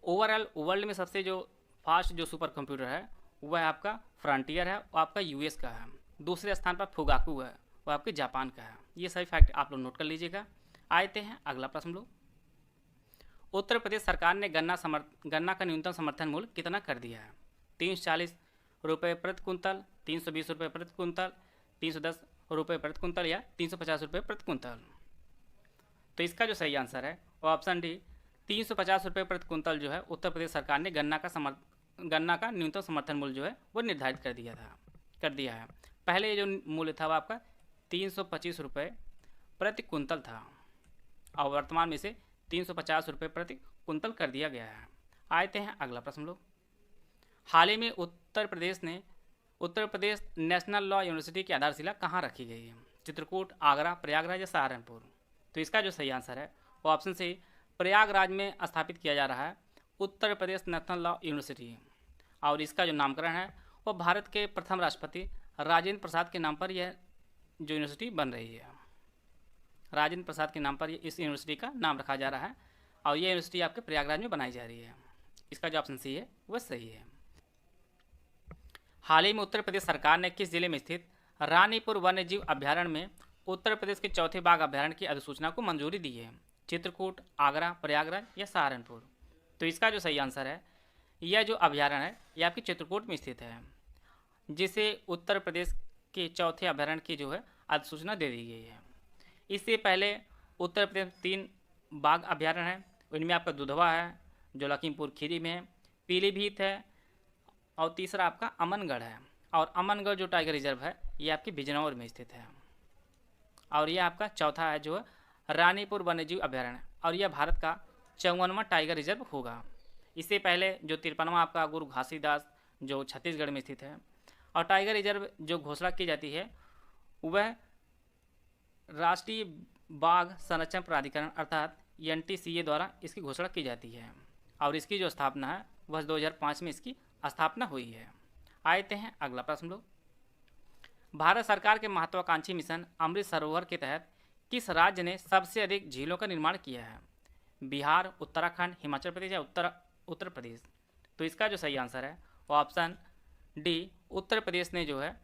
ओवरऑल वर्ल्ड में सबसे जो फास्ट जो सुपर कंप्यूटर है वह आपका फ्रंटियर है, वो आपका US का है। दूसरे स्थान पर फुगाकू है, वो आपके जापान का है। ये सभी फैक्ट आप लोग नोट कर लीजिएगा। आते हैं अगला प्रश्न लोग। उत्तर प्रदेश सरकार ने गन्ना का न्यूनतम समर्थन मूल्य कितना कर दिया है? 340 रुपये प्रति कुंतल, 320 रुपये प्रति कुंतल, 310 रुपये प्रति कुंतल या 350 रुपये प्रति कुंतल? तो इसका जो सही आंसर है वो ऑप्शन डी, 350 रुपये प्रति कुंतल जो है उत्तर प्रदेश सरकार ने गन्ना का न्यूनतम समर्थन मूल्य जो है वो निर्धारित कर दिया है। पहले जो मूल्य था वो आपका 325 रुपये प्रति कुंतल था और वर्तमान में इसे 350 रुपये प्रति कुंतल कर दिया गया है। आते हैं अगला प्रश्न लोग। हाल ही में Uttar Pradesh national law university की आधारशिला कहाँ रखी गई है? चित्रकूट, आगरा, प्रयागराज या सहारनपुर? तो इसका जो सही आंसर है वो ऑप्शन सी प्रयागराज में स्थापित किया जा रहा है Uttar Pradesh national law university. और इसका जो नामकरण है वो भारत के प्रथम राष्ट्रपति राजेंद्र प्रसाद के नाम पर यह जो यूनिवर्सिटी बन रही है। राजेंद्र प्रसाद के नाम पर इस यूनिवर्सिटी का नाम रखा जा रहा है और ये यूनिवर्सिटी आपके प्रयागराज में बनाई जा रही है। इसका जो ऑप्शन सी है वह सही है। हाल ही में उत्तर प्रदेश सरकार ने किस जिले में स्थित रानीपुर वन्य जीव अभ्यारण्य में उत्तर प्रदेश के चौथे बाघ अभ्यारण्य की अधिसूचना को मंजूरी दी है? चित्रकूट, आगरा, प्रयागराज या सहारनपुर? तो इसका जो सही आंसर है यह जो अभ्यारण्य है यह आपकी चित्रकूट में स्थित है, जिसे उत्तर प्रदेश के चौथे अभ्यारण्य की जो है अधिसूचना दे दी गई है। इससे पहले उत्तर प्रदेश में 3 बाघ अभ्यारण्य हैं। इनमें आपका दुधवा है जो लखीमपुर खीरी में है, पीलीभीत है और तीसरा आपका अमनगढ़ है। और अमनगढ़ जो टाइगर रिजर्व है ये आपकी बिजनौर में स्थित है। और यह आपका चौथा है जो रानीपुर वन्यजीव अभ्यारण्य और यह भारत का 54वां टाइगर रिजर्व होगा। इससे पहले जो 53वां आपका गुरु घासीदास जो छत्तीसगढ़ में स्थित है। और टाइगर रिजर्व जो घोषणा की जाती है वह राष्ट्रीय बाघ संरक्षण प्राधिकरण अर्थात NTCA द्वारा इसकी घोषणा की जाती है। और इसकी जो स्थापना है वह 2005 में इसकी स्थापना हुई है। आते हैं अगला प्रश्न लोग। भारत सरकार के महत्वाकांक्षी मिशन अमृत सरोवर के तहत किस राज्य ने सबसे अधिक झीलों का निर्माण किया है? बिहार, उत्तराखंड, हिमाचल प्रदेश या उत्तर प्रदेश? तो इसका जो सही आंसर है वो ऑप्शन डी उत्तर प्रदेश ने जो है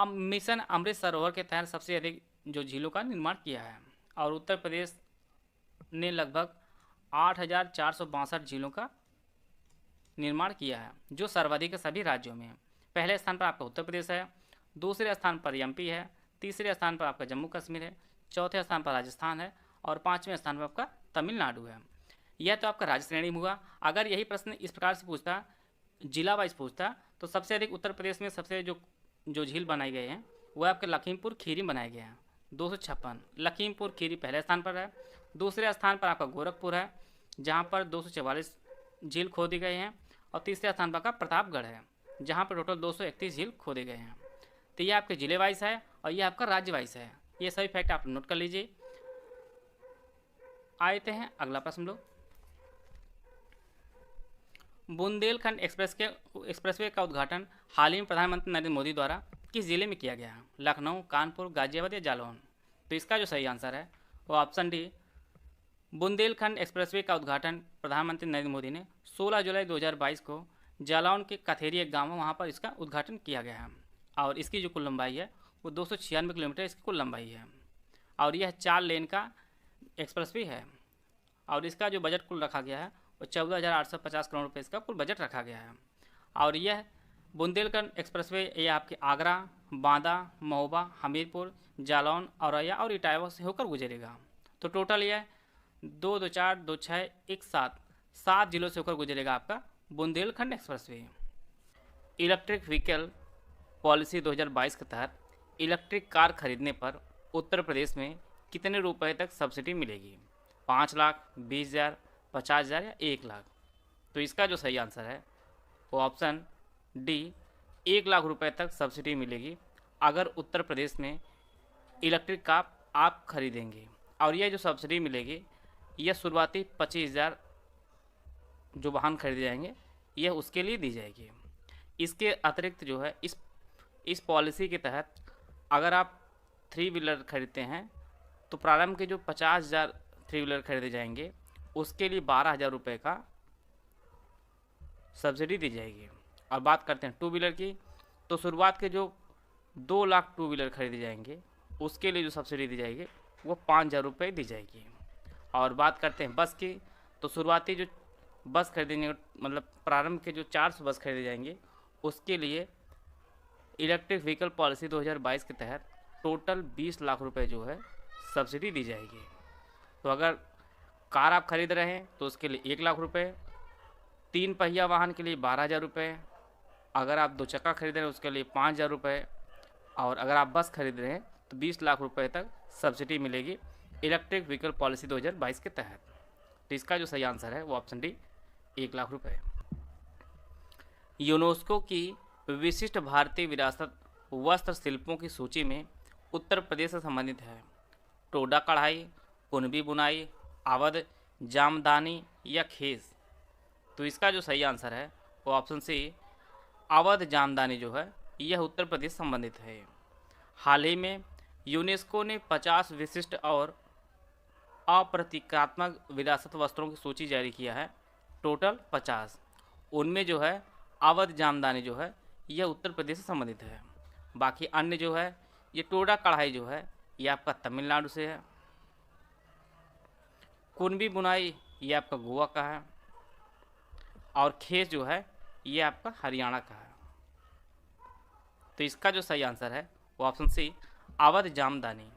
मिशन अमृत सरोवर के तहत सबसे अधिक जो झीलों का निर्माण किया है। और उत्तर प्रदेश ने लगभग 8,462 झीलों का निर्माण किया है जो सर्वाधिक सभी राज्यों में है। पहले स्थान पर आपका उत्तर प्रदेश है, दूसरे स्थान पर MP है, तीसरे स्थान पर आपका जम्मू कश्मीर है, चौथे स्थान पर राजस्थान है और 5वें स्थान पर आपका तमिलनाडु है। यह तो आपका राज्य श्रेणी में हुआ। अगर यही प्रश्न इस प्रकार से पूछता, जिला वाइज पूछता, तो सबसे अधिक उत्तर प्रदेश में सबसे जो झील बनाए गए हैं वह आपके लखीमपुर खीरी बनाए गए हैं 256। लखीमपुर खीरी पहले स्थान पर है। दूसरे स्थान पर आपका गोरखपुर है जहाँ पर 244 झील खोदे गए हैं। और तीसरे स्थान पर आपका प्रतापगढ़ है जहाँ पर टोटल 231 झील खोदे गए हैं। तो ये आपके जिले वाइज है और ये आपका राज्य वाइज है। ये सभी फैक्ट आप नोट कर लीजिए। आते हैं अगला प्रश्न लोग। बुंदेलखंड एक्सप्रेसवे का उद्घाटन हाल ही में प्रधानमंत्री नरेंद्र मोदी द्वारा किस जिले में किया गया है? लखनऊ, कानपुर, गाजियाबाद या जालौन? तो इसका जो सही आंसर है वो ऑप्शन डी बुंदेलखंड एक्सप्रेसवे का उद्घाटन प्रधानमंत्री नरेंद्र मोदी ने 16 जुलाई 2022 को जालौन के कथेरी एक गाँव है वहाँ पर इसका उद्घाटन किया गया है। और इसकी जो कुल लंबाई है वो 296 किलोमीटर इसकी कुल लंबाई है। और यह 4 लेन का एक्सप्रेसवे है। और इसका जो बजट कुल रखा गया है वो 14,850 करोड़ रुपये इसका कुल बजट रखा गया है। और यह बुंदेलखंड एक्सप्रेसवे ये आपके आगरा, बांदा, महोबा, हमीरपुर, जालौन, औरैया और इटावा से होकर गुजरेगा। तो टोटल यह 2, 2, 4, 2, 6, 1, 7 जिलों से होकर गुजरेगा आपका Bundelkhand expressway. Electric vehicle policy 2022 के तहत इलेक्ट्रिक कार खरीदने पर उत्तर प्रदेश में कितने रुपए तक सब्सिडी मिलेगी? 5 लाख, 20,000, 50,000 या 1 लाख? तो इसका जो सही आंसर है वो ऑप्शन डी 1 लाख रुपए तक सब्सिडी मिलेगी अगर उत्तर प्रदेश में इलेक्ट्रिक कार आप खरीदेंगे। और यह जो सब्सिडी मिलेगी यह शुरुआती 25,000 जो वाहन खरीदे जाएंगे यह उसके लिए दी जाएगी। इसके अतिरिक्त जो है इस पॉलिसी के तहत अगर आप 3 व्हीलर खरीदते हैं तो प्रारंभ के जो 50,000 3 व्हीलर खरीदे जाएंगे उसके लिए 12,000 रुपये का सब्सिडी दी जाएगी। और बात करते हैं 2 व्हीलर की तो शुरुआत के जो 2 लाख 2 व्हीलर खरीदे जाएंगे उसके लिए जो सब्सिडी दी जाएगी वो 5,000 रुपये दी जाएगी। और बात करते हैं बस की तो शुरुआती जो बस खरीदेंगे मतलब प्रारंभ के जो 400 बस खरीदे जाएंगे उसके लिए इलेक्ट्रिक व्हीकल पॉलिसी 2022 के तहत टोटल 20 लाख रुपए जो है सब्सिडी दी जाएगी। तो अगर कार आप खरीद रहे हैं तो उसके लिए 1 लाख रुपए, 3 पहिया वाहन के लिए 12,000 रुपये, अगर आप 2 चक्का खरीद रहे हैं उसके लिए 5,000 रुपये और अगर आप बस खरीद रहे हैं तो 20 लाख रुपए तक सब्सिडी मिलेगी इलेक्ट्रिक व्हीकल पॉलिसी 2022 के तहत। तो इसका जो सही आंसर है वो ऑप्शन डी 1 लाख रुपए। यूनेस्को की विशिष्ट भारतीय विरासत वस्त्र शिल्पों की सूची में उत्तर प्रदेश से संबंधित है। टोडा कढ़ाई, कुनबी बुनाई, अवध जामदानी या खेस। तो इसका जो सही आंसर है वो ऑप्शन सी अवध जामदानी जो है यह उत्तर प्रदेश संबंधित है। हाल ही में यूनेस्को ने 50 विशिष्ट और अप्रतीकात्मक विरासत वस्त्रों की सूची जारी किया है, टोटल 50। उनमें जो है अवध जामदानी जो है यह उत्तर प्रदेश से संबंधित है। बाकी अन्य जो है ये टोडा कढ़ाई जो है ये आपका तमिलनाडु से है। कुनबी बुनाई ये आपका गोवा का है और खेस जो है ये आपका हरियाणा का है। तो इसका जो सही आंसर है वो ऑप्शन सी अवध जामदानी।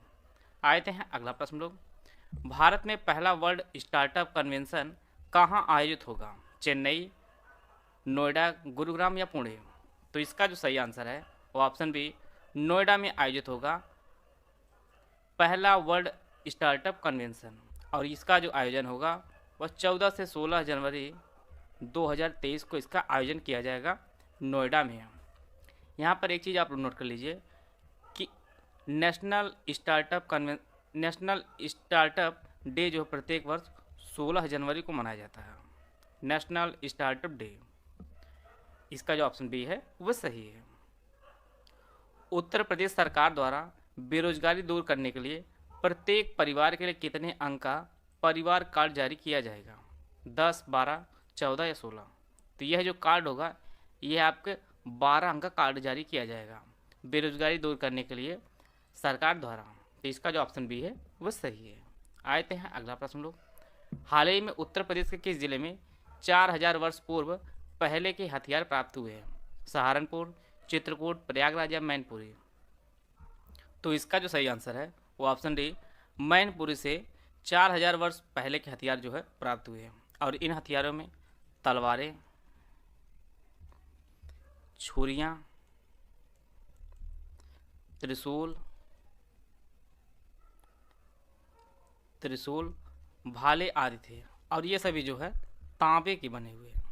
आते हैं अगला प्रश्न लोग। भारत में पहला वर्ल्ड स्टार्टअप कन्वेंशन कहाँ आयोजित होगा? चेन्नई, नोएडा, गुरुग्राम या पुणे? तो इसका जो सही आंसर है वो ऑप्शन बी नोएडा में आयोजित होगा पहला वर्ल्ड स्टार्टअप कन्वेंशन। और इसका जो आयोजन होगा वह 14 से 16 जनवरी 2023 को इसका आयोजन किया जाएगा नोएडा में। यहाँ पर एक चीज़ आप नोट कर लीजिए कि नेशनल स्टार्टअप डे जो प्रत्येक वर्ष 16 जनवरी को मनाया जाता है, नेशनल स्टार्टअप डे। इसका जो ऑप्शन बी है वह सही है। उत्तर प्रदेश सरकार द्वारा बेरोजगारी दूर करने के लिए प्रत्येक परिवार के लिए कितने अंक का परिवार कार्ड जारी किया जाएगा? 10, 12, 14 या 16? तो यह जो कार्ड होगा यह आपके 12 अंक का कार्ड जारी किया जाएगा बेरोजगारी दूर करने के लिए सरकार द्वारा। तो इसका जो ऑप्शन बी है वह सही है। आते हैं अगला प्रश्न लोग। हाल ही में उत्तर प्रदेश के किस जिले में 4000 वर्ष पूर्व पहले के हथियार प्राप्त हुए हैं? सहारनपुर, चित्रकूट, प्रयागराज या मैनपुरी? तो इसका जो सही आंसर है वो ऑप्शन डी मैनपुरी से 4000 वर्ष पहले के हथियार जो है प्राप्त हुए हैं। और इन हथियारों में तलवारें, छुरियां, त्रिशूल, भाले आदि थे। और ये सभी जो है तांबे के बने हुए हैं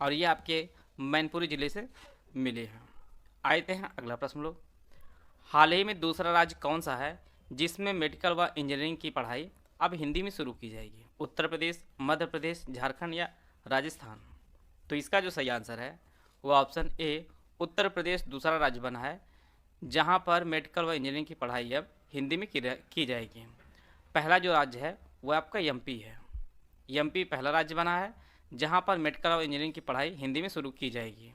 और ये आपके मैनपुरी जिले से मिले हैं। आते हैं अगला प्रश्न लोग। हाल ही में दूसरा राज्य कौन सा है जिसमें मेडिकल व इंजीनियरिंग की पढ़ाई अब हिंदी में शुरू की जाएगी? उत्तर प्रदेश, मध्य प्रदेश, झारखंड या राजस्थान? तो इसका जो सही आंसर है वो ऑप्शन ए उत्तर प्रदेश दूसरा राज्य बना है जहां पर मेडिकल व इंजीनियरिंग की पढ़ाई अब हिंदी में की जाएगी। पहला जो राज्य है वो आपका एमपी है। एमपी पहला राज्य बना है जहां पर मेडिकल और इंजीनियरिंग की पढ़ाई हिंदी में शुरू की जाएगी।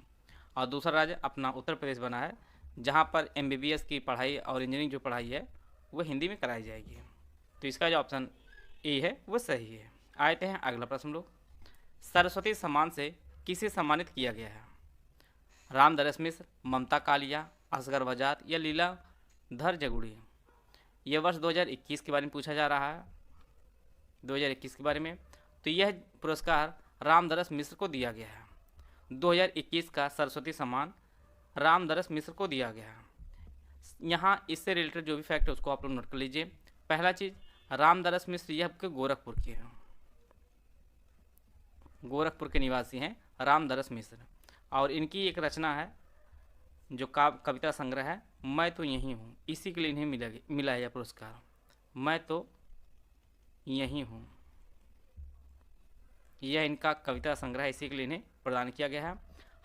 और दूसरा राज्य अपना उत्तर प्रदेश बना है जहां पर एमबीबीएस की पढ़ाई और इंजीनियरिंग जो पढ़ाई है वो हिंदी में कराई जाएगी। तो इसका जो ऑप्शन ए है वो सही है। आते हैं अगला प्रश्न लोग। सरस्वती सम्मान से किसे सम्मानित किया गया है? रामदरस मिश्र, ममता कालिया, असगर वजात या लीलाधर जगुड़ी? यह वर्ष 2021 के बारे में पूछा जा रहा है, 2021 के बारे में। तो यह पुरस्कार रामदरस मिश्र को दिया गया है। 2021 का सरस्वती सम्मान रामदरस मिश्र को दिया गया है। यहाँ इससे रिलेटेड जो भी फैक्ट है उसको आप लोग नोट कर लीजिए। पहला चीज़, रामदरस मिश्र यह आपके गोरखपुर के हैं, गोरखपुर के निवासी हैं रामदरस मिश्र। और इनकी एक रचना है जो कविता संग्रह है मैं तो यहीं हूँ, इसी के लिए इन्हें मिला है यह पुरस्कार। मैं तो यहीं हूँ, यह इनका कविता संग्रह है, इसी के लिए इन्हें प्रदान किया गया है।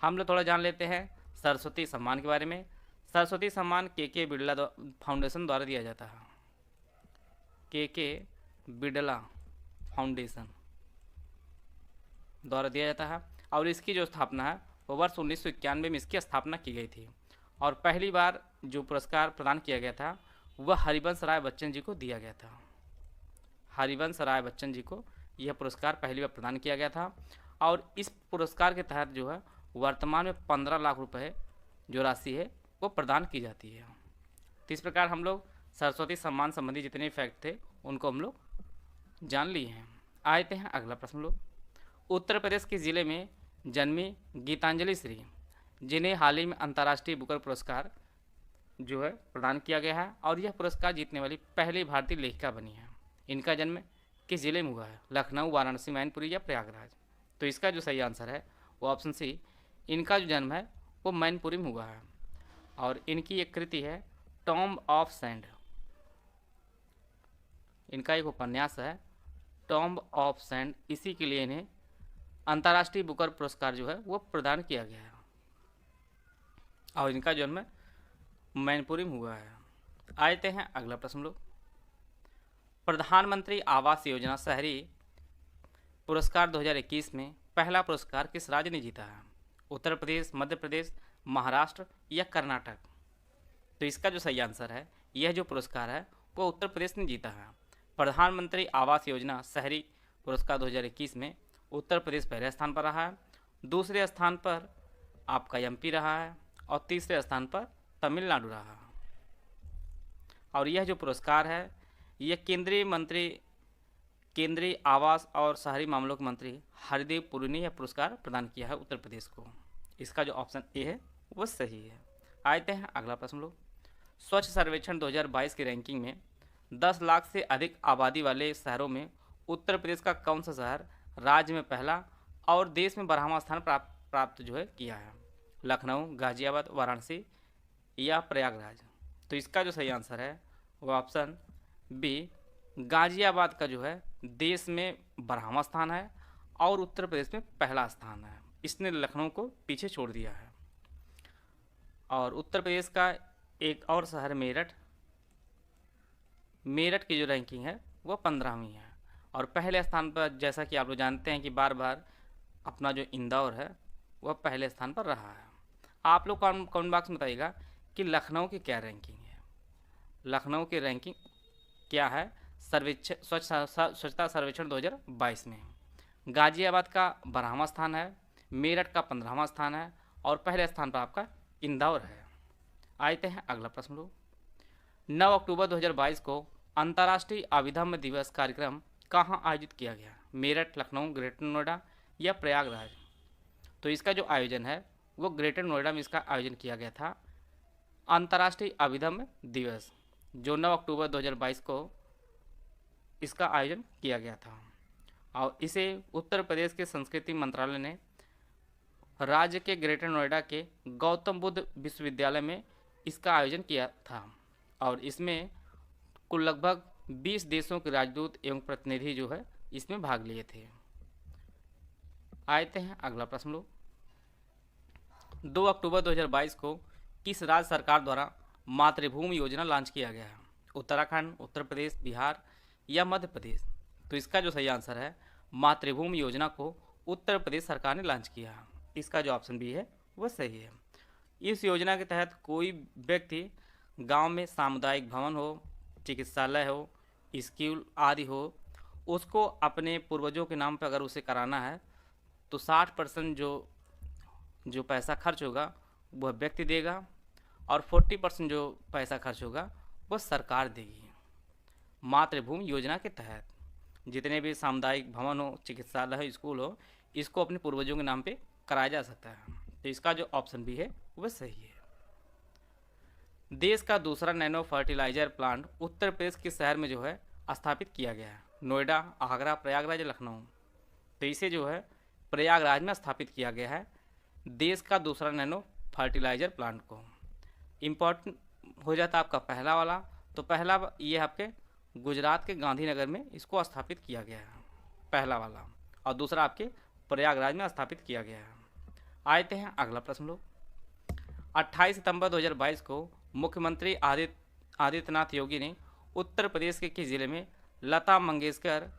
हम लोग थोड़ा जान लेते हैं सरस्वती सम्मान के बारे में। सरस्वती सम्मान के बिड़ला फाउंडेशन द्वारा दिया जाता है। के बिड़ला फाउंडेशन द्वारा दिया जाता है और इसकी जो स्थापना है वो वर्ष 1991 में इसकी स्थापना की गई थी। और पहली बार जो पुरस्कार प्रदान किया गया था वह हरिवंश राय बच्चन जी को दिया गया था। हरिवंश राय बच्चन जी को यह पुरस्कार पहली बार प्रदान किया गया था। और इस पुरस्कार के तहत जो है वर्तमान में 15 लाख रुपए जो राशि है वो प्रदान की जाती है। तो इस प्रकार हम लोग सरस्वती सम्मान संबंधी जितने फैक्ट थे उनको हम लोग जान लिए हैं। आते हैं अगला प्रश्न लोग। उत्तर प्रदेश के ज़िले में जन्मी गीतांजलि श्री, जिन्हें हाल ही में अंतर्राष्ट्रीय बुकर पुरस्कार जो है प्रदान किया गया है और यह पुरस्कार जीतने वाली पहली भारतीय लेखिका बनी है। इनका जन्म किस जिले में हुआ है? लखनऊ, वाराणसी, मैनपुरी या प्रयागराज? तो इसका जो सही आंसर है वो ऑप्शन सी, इनका जो जन्म है वो मैनपुरी में हुआ है। और इनकी एक कृति है टॉम्ब ऑफ सैंड, इनका एक उपन्यास है टॉम्ब ऑफ सैंड, इसी के लिए इन्हें अंतर्राष्ट्रीय बुकर पुरस्कार जो है वो प्रदान किया गया है। और इनका जन्म मैनपुरी में हुआ है। आते हैं अगला प्रश्न लोग। प्रधानमंत्री आवास योजना शहरी पुरस्कार 2021 में पहला पुरस्कार किस राज्य ने जीता है? उत्तर प्रदेश, मध्य प्रदेश, महाराष्ट्र या कर्नाटक? तो इसका जो सही आंसर है, यह जो पुरस्कार है वो उत्तर प्रदेश ने जीता है। प्रधानमंत्री आवास योजना शहरी पुरस्कार 2021 में उत्तर प्रदेश पहले स्थान पर रहा है, दूसरे स्थान पर आपका एमपी रहा है और तीसरे स्थान पर तमिलनाडु रहा है। और यह जो पुरस्कार है यह केंद्रीय आवास और शहरी मामलों के मंत्री हरदीप पुरी ने यह पुरस्कार प्रदान किया है उत्तर प्रदेश को। इसका जो ऑप्शन ए है वो सही है। आते हैं अगला प्रश्न लोग। स्वच्छ सर्वेक्षण 2022 की रैंकिंग में 10 लाख से अधिक आबादी वाले शहरों में उत्तर प्रदेश का कौन सा शहर राज्य में पहला और देश में 12वां स्थान प्राप्त जो है किया है? लखनऊ, गाजियाबाद, वाराणसी या प्रयागराज? तो इसका जो सही आंसर है वो ऑप्शन बी, गाजियाबाद का जो है देश में 12वां स्थान है और उत्तर प्रदेश में पहला स्थान है। इसने लखनऊ को पीछे छोड़ दिया है। और उत्तर प्रदेश का एक और शहर मेरठ की जो रैंकिंग है वो 15वीं है। और पहले स्थान पर जैसा कि आप लोग जानते हैं कि बार बार अपना जो इंदौर है वह पहले स्थान पर रहा है। आप लोग कमेंट बॉक्स में बताइएगा कि लखनऊ की क्या रैंकिंग है, लखनऊ की रैंकिंग क्या है स्वच्छता सर्वेक्षण 2022 में। गाजियाबाद का 12वां स्थान है, मेरठ का 15वां स्थान है और पहले स्थान पर आपका इंदौर है। आते हैं अगला प्रश्न लोग। 9 अक्टूबर 2022 को अंतर्राष्ट्रीय अभिधम्म दिवस कार्यक्रम कहाँ आयोजित किया गया? मेरठ, लखनऊ, ग्रेटर नोएडा या प्रयागराज? तो इसका जो आयोजन है वो ग्रेटर नोएडा में इसका आयोजन किया गया था। अंतर्राष्ट्रीय अभिधम्म दिवस जो 9 अक्टूबर 2022 को इसका आयोजन किया गया था। और इसे उत्तर प्रदेश के संस्कृति मंत्रालय ने राज्य के ग्रेटर नोएडा के गौतम बुद्ध विश्वविद्यालय में इसका आयोजन किया था। और इसमें कुल लगभग 20 देशों के राजदूत एवं प्रतिनिधि जो है इसमें भाग लिए थे। आते हैं अगला प्रश्न लोग। 2 अक्टूबर 2022 को किस राज्य सरकार द्वारा मातृभूमि योजना लॉन्च किया गया है? उत्तराखंड, उत्तर प्रदेश, बिहार या मध्य प्रदेश? तो इसका जो सही आंसर है, मातृभूमि योजना को उत्तर प्रदेश सरकार ने लॉन्च किया है। इसका जो ऑप्शन बी है वह सही है। इस योजना के तहत कोई व्यक्ति गांव में सामुदायिक भवन हो, चिकित्सालय हो, स्कूल आदि हो, उसको अपने पूर्वजों के नाम पर अगर उसे कराना है तो 60% जो पैसा खर्च होगा वह व्यक्ति देगा और 40% जो पैसा खर्च होगा वह सरकार देगी। मातृभूमि योजना के तहत जितने भी सामुदायिक भवन हो, चिकित्सालय हो, स्कूल हो, इसको अपने पूर्वजों के नाम पे कराया जा सकता है। तो इसका जो ऑप्शन भी है वह सही है। देश का दूसरा nano fertiliser plant Uttar Pradesh के शहर में जो है स्थापित किया गया है? नोएडा, आगरा, प्रयागराज, लखनऊ? तो इसे जो है प्रयागराज में स्थापित किया गया है देश का दूसरा नैनो फर्टिलाइजर प्लांट को। इम्पोर्टेंट हो जाता है आपका पहला वाला, तो पहला ये आपके गुजरात के गांधीनगर में इसको स्थापित किया गया है पहला वाला, और दूसरा आपके प्रयागराज में स्थापित किया गया है। आते हैं अगला प्रश्न लोग। 28 सितंबर 2022 को मुख्यमंत्री आदित्यनाथ योगी ने उत्तर प्रदेश के किस जिले में लता मंगेशकर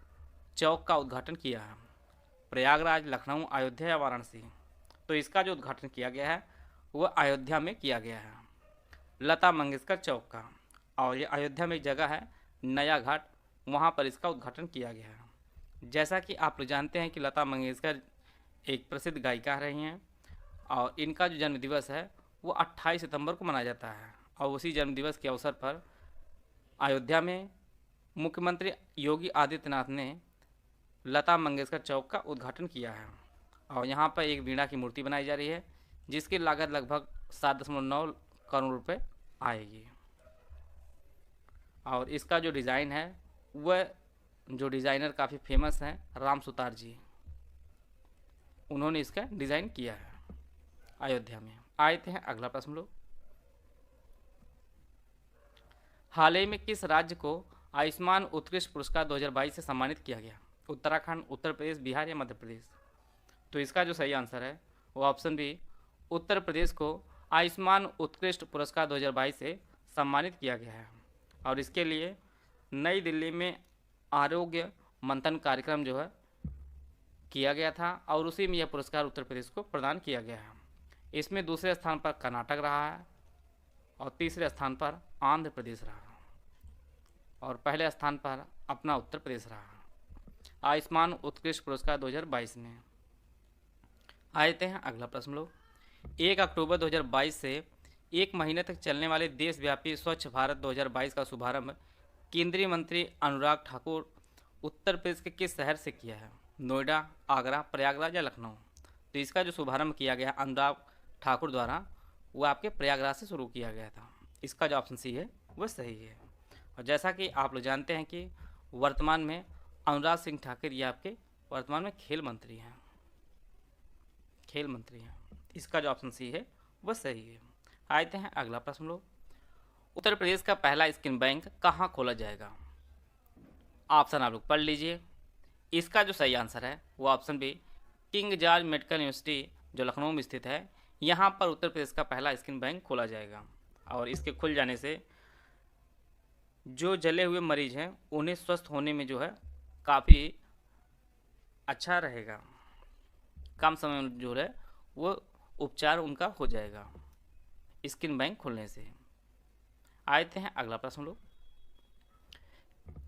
चौक का उद्घाटन किया है? प्रयागराज, लखनऊ, अयोध्या या वाराणसी? तो इसका जो उद्घाटन किया गया है वह अयोध्या में किया गया है, लता मंगेशकर चौक का। और ये अयोध्या में एक जगह है नया घाट, वहाँ पर इसका उद्घाटन किया गया है। जैसा कि आप लोग जानते हैं कि लता मंगेशकर एक प्रसिद्ध गायिका रही हैं और इनका जो जन्मदिवस है वो 28 सितंबर को मनाया जाता है। और उसी जन्मदिवस के अवसर पर अयोध्या में मुख्यमंत्री योगी आदित्यनाथ ने लता मंगेशकर चौक का उद्घाटन किया है। और यहाँ पर एक वीणा की मूर्ति बनाई जा रही है जिसकी लागत लगभग 7.9 करोड़ रुपए आएगी। और इसका जो डिज़ाइन है वह जो डिज़ाइनर काफ़ी फेमस हैं, राम सुतार जी, उन्होंने इसका डिज़ाइन किया है अयोध्या में। आते हैं अगला प्रश्न लोग, हाल ही में किस राज्य को आयुष्मान उत्कृष्ट पुरस्कार 2022 से सम्मानित किया गया? उत्तराखंड, उत्तर प्रदेश, बिहार या मध्य प्रदेश? तो इसका जो सही आंसर है वो ऑप्शन बी, उत्तर प्रदेश को आयुष्मान उत्कृष्ट पुरस्कार 2022 से सम्मानित किया गया है। और इसके लिए नई दिल्ली में आरोग्य मंथन कार्यक्रम जो है किया गया था और उसी में यह पुरस्कार उत्तर प्रदेश को प्रदान किया गया है। इसमें दूसरे स्थान पर कर्नाटक रहा है और तीसरे स्थान पर आंध्र प्रदेश रहा और पहले स्थान पर अपना उत्तर प्रदेश रहा आयुष्मान उत्कृष्ट पुरस्कार 2022 में। आते हैं अगला प्रश्न लोग, 1 अक्टूबर 2022 से 1 महीने तक चलने वाले देशव्यापी स्वच्छ भारत 2022 का शुभारंभ केंद्रीय मंत्री अनुराग ठाकुर उत्तर प्रदेश के किस शहर से किया है? नोएडा, आगरा, प्रयागराज या लखनऊ? तो इसका जो शुभारंभ किया गया अनुराग ठाकुर द्वारा वो आपके प्रयागराज से शुरू किया गया था। इसका जो ऑप्शन सी है वो सही है। और जैसा कि आप लोग जानते हैं कि वर्तमान में अनुराग सिंह ठाकुर ये आपके वर्तमान में खेल मंत्री हैं, खेल मंत्री हैं। इसका जो ऑप्शन सी है वो सही है। आते हैं अगला प्रश्न लोग, उत्तर प्रदेश का पहला स्किन बैंक कहाँ खोला जाएगा? ऑप्शन आप लोग पढ़ लीजिए। इसका जो सही आंसर है वो option B, King George medical university जो लखनऊ में स्थित है, यहाँ पर उत्तर प्रदेश का पहला स्किन बैंक खोला जाएगा। और इसके खुल जाने से जो जले हुए मरीज हैं उन्हें स्वस्थ होने में जो है काफ़ी अच्छा रहेगा, कम समय में जो है वो उपचार उनका हो जाएगा स्किन बैंक खुलने से। आते हैं अगला प्रश्न लोग,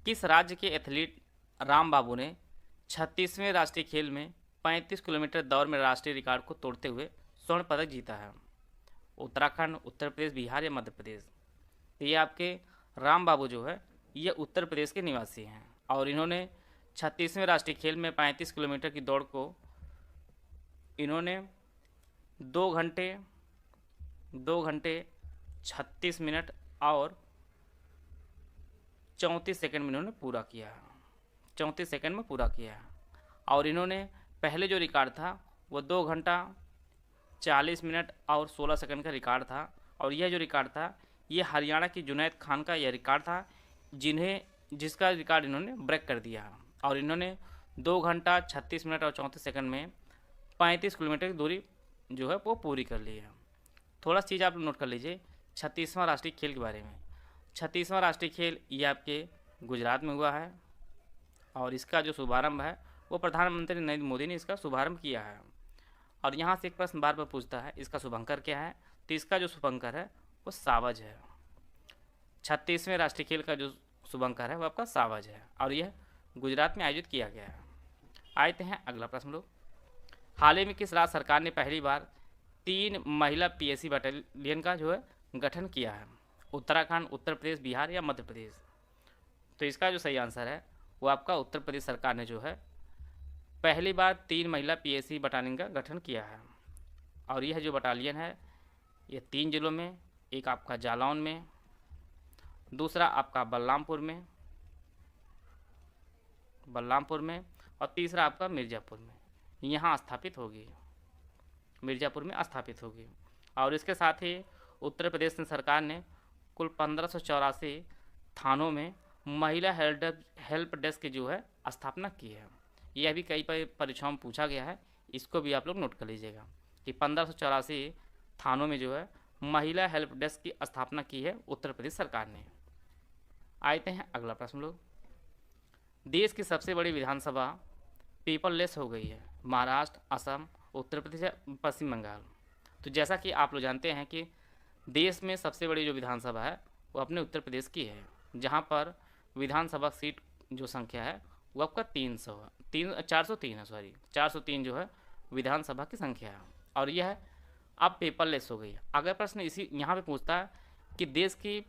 किस राज्य के एथलीट राम बाबू ने 36वें राष्ट्रीय खेल में 35 किलोमीटर दौड़ में राष्ट्रीय रिकॉर्ड को तोड़ते हुए स्वर्ण पदक जीता है? उत्तराखंड, उत्तर प्रदेश, बिहार या मध्य प्रदेश? तो ये आपके राम बाबू जो है ये उत्तर प्रदेश के निवासी हैं और इन्होंने 36वें राष्ट्रीय खेल में 35 किलोमीटर की दौड़ को इन्होंने 2 घंटे 36 मिनट और 34 सेकंड में इन्होंने पूरा किया है, 34 सेकंड में पूरा किया है। और इन्होंने पहले जो रिकॉर्ड था वो 2 घंटा 40 मिनट और 16 सेकंड का रिकॉर्ड था और यह जो रिकॉर्ड था ये हरियाणा की जुनैद खान का यह रिकॉर्ड था जिसका रिकॉर्ड इन्होंने ब्रेक कर दिया और इन्होंने 2 घंटा 36 मिनट और 34 सेकंड में 35 किलोमीटर की दूरी जो है वो पूरी कर ली है। थोड़ा चीज़ आप नोट कर लीजिए 36वां राष्ट्रीय खेल के बारे में। 36वां राष्ट्रीय खेल ये आपके गुजरात में हुआ है और इसका जो शुभारंभ है वो प्रधानमंत्री नरेंद्र मोदी ने इसका शुभारंभ किया है। और यहाँ से एक प्रश्न बार बार पूछता है इसका शुभंकर क्या है? तो इसका जो शुभंकर है वो सावज है। 36वें राष्ट्रीय खेल का जो शुभंकर है वो आपका सावज है और यह गुजरात में आयोजित किया गया है। आते हैं अगला प्रश्न लोग, हाल ही में किस राज्य सरकार ने पहली बार 3 महिला पीएसी बटालियन का जो है गठन किया है? उत्तराखंड, उत्तर प्रदेश, बिहार या मध्य प्रदेश? तो इसका जो सही आंसर है वो आपका उत्तर प्रदेश सरकार ने जो है पहली बार 3 महिला पीएसी बटालियन का गठन किया है। और यह जो बटालियन है ये 3 जिलों में, एक आपका जालौन में, दूसरा आपका बलरामपुर में और तीसरा आपका मिर्ज़ापुर में यहाँ स्थापित होगी, मिर्ज़ापुर में स्थापित होगी। और इसके साथ ही उत्तर प्रदेश सरकार ने कुल 1584 थानों में महिला हेल्प डेस्क की जो है स्थापना की है। यह भी कई परीक्षाओं में पूछा गया है, इसको भी आप लोग नोट कर लीजिएगा कि 1584 थानों में जो है महिला हेल्प डेस्क की स्थापना की है उत्तर प्रदेश सरकार ने। आते हैं अगला प्रश्न लोग, देश की सबसे बड़ी विधानसभा पेपरलेस हो गई है, महाराष्ट्र, असम, उत्तर प्रदेश या पश्चिम बंगाल? तो जैसा कि आप लोग जानते हैं कि देश में सबसे बड़ी जो विधानसभा है वो अपने उत्तर प्रदेश की है, जहां पर विधानसभा सीट जो संख्या है वो आपका 403 है, 403 जो है विधानसभा की संख्या है और यह अब पेपरलेस हो गई है। अगर प्रश्न इसी यहाँ पे पूछता है कि देश की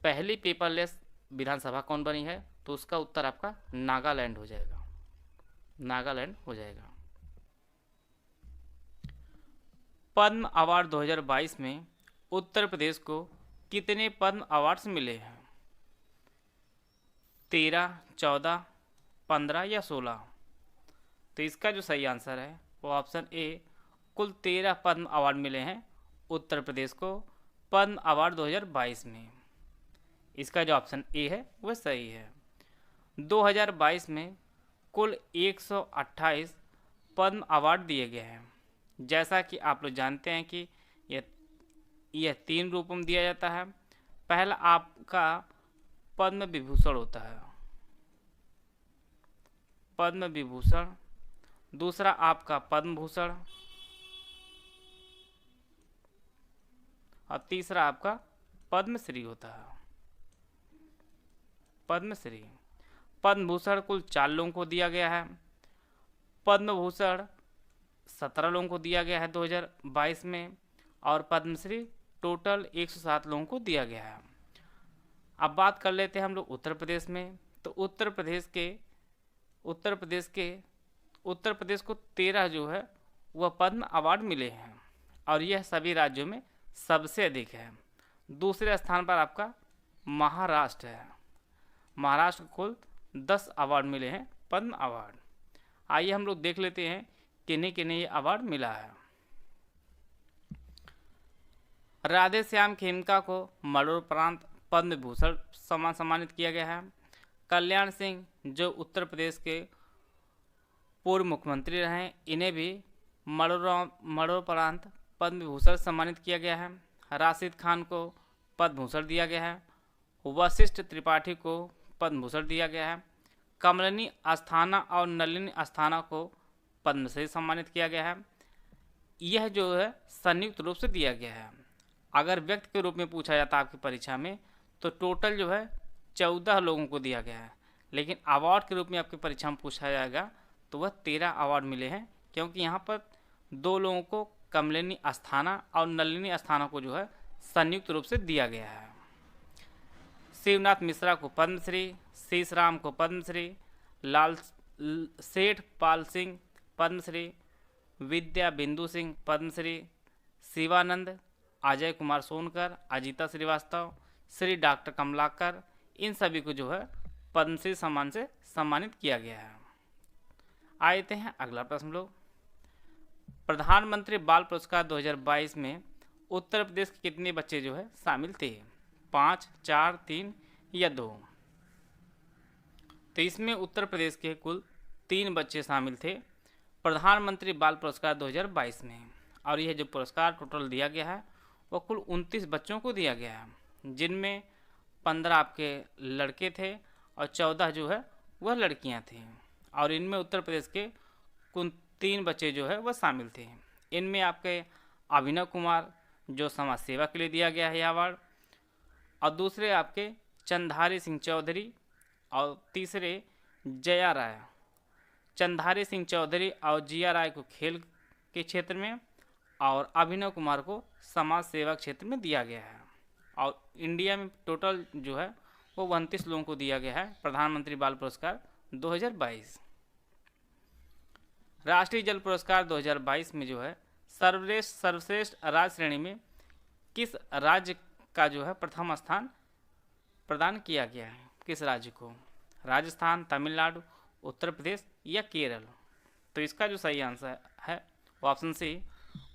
पहली पेपरलेस विधानसभा कौन बनी है, तो उसका उत्तर आपका नागालैंड हो जाएगा, नागालैंड हो जाएगा। पद्म अवार्ड 2022 में उत्तर प्रदेश को कितने पद्म अवार्ड्स मिले हैं? 13, 14, 15 या 16। तो इसका जो सही आंसर है वो ऑप्शन ए, कुल 13 पद्म अवार्ड मिले हैं उत्तर प्रदेश को पद्म अवार्ड 2022 में। इसका जो ऑप्शन ए है वह सही है। 2022 में कुल 128 पद्म अवार्ड दिए गए हैं। जैसा कि आप लोग जानते हैं कि यह 3 रूपों में दिया जाता है। पहला आपका पद्म विभूषण होता है, पद्म विभूषण। दूसरा आपका पद्म भूषण और तीसरा आपका पद्मश्री होता है, पद्मश्री। पद्म भूषण कुल 4 लोगों को दिया गया है, पद्म भूषण 17 लोगों को दिया गया है 2022 में, और पद्मश्री टोटल 107 लोगों को दिया गया है। अब बात कर लेते हैं हम लोग उत्तर प्रदेश में। तो उत्तर प्रदेश को 13 जो है वह पद्म अवार्ड मिले हैं और यह सभी राज्यों में सबसे अधिक है। दूसरे स्थान पर आपका महाराष्ट्र है। महाराष्ट्र को कुल 10 अवार्ड मिले हैं, पद्म अवार्ड। आइए हम लोग देख लेते हैं किन्हें किन्हें ये अवार्ड मिला है। राधे श्याम खेमका को मरणोपरांत पद्म विभूषण सम्मानित किया गया है। कल्याण सिंह जो उत्तर प्रदेश के पूर्व मुख्यमंत्री रहे, इन्हें भी मरणोपरांत पद्म विभूषण सम्मानित किया गया है। राशिद खान को पद्म भूषण दिया गया है। वशिष्ठ त्रिपाठी को पद्म भूषण दिया गया है। कमलिनी अस्थाना और नलिनी अस्थाना को पद्मश्री सम्मानित किया गया है। यह जो है संयुक्त रूप से दिया गया है। अगर व्यक्ति के रूप में पूछा जाता है आपकी परीक्षा में तो टोटल जो है 14 लोगों को दिया गया है, लेकिन अवार्ड के रूप में आपकी परीक्षा में पूछा जाएगा तो वह 13 अवार्ड मिले हैं, क्योंकि यहाँ पर 2 लोगों को कमलिनी अस्थाना और नलिनी अस्थाना को जो है संयुक्त रूप से दिया गया है। शिवनाथ मिश्रा को पद्मश्री, शीशराम को पद्मश्री, लाल सेठ पाल सिंह पद्मश्री, विद्या बिंदु सिंह पद्मश्री, शिवानंद, अजय कुमार सोनकर, अजीता श्रीवास्तव, श्री डॉक्टर कमलाकर, इन सभी को जो है पद्मश्री सम्मान से सम्मानित किया गया है। आते हैं अगला प्रश्न लोग। प्रधानमंत्री बाल पुरस्कार 2022 में उत्तर प्रदेश के कितने बच्चे जो है शामिल थे? 5, 4, 3 या 2? तो इसमें उत्तर प्रदेश के कुल 3 बच्चे शामिल थे प्रधानमंत्री बाल पुरस्कार 2022 में। और यह जो पुरस्कार टोटल दिया गया है वह कुल 29 बच्चों को दिया गया है, जिनमें 15 आपके लड़के थे और 14 जो है वह लड़कियां थीं। और इनमें उत्तर प्रदेश के कुल 3 बच्चे जो है वह शामिल थे। इनमें आपके अभिनव कुमार जो समाज सेवा के लिए दिया गया है अवार्ड, और दूसरे आपके चंधारी सिंह चौधरी, और तीसरे जया राय। चंधारी सिंह चौधरी और जिया राय को खेल के क्षेत्र में और अभिनव कुमार को समाज सेवा क्षेत्र में दिया गया है। और इंडिया में टोटल जो है वो 29 लोगों को दिया गया है प्रधानमंत्री बाल पुरस्कार 2022। राष्ट्रीय जल पुरस्कार 2022 में जो है सर्वश्रेष्ठ राज्य श्रेणी में किस राज्य का जो है प्रथम स्थान प्रदान किया गया है? किस राज्य को? राजस्थान, तमिलनाडु, उत्तर प्रदेश या केरल? तो इसका जो सही आंसर है वो ऑप्शन सी,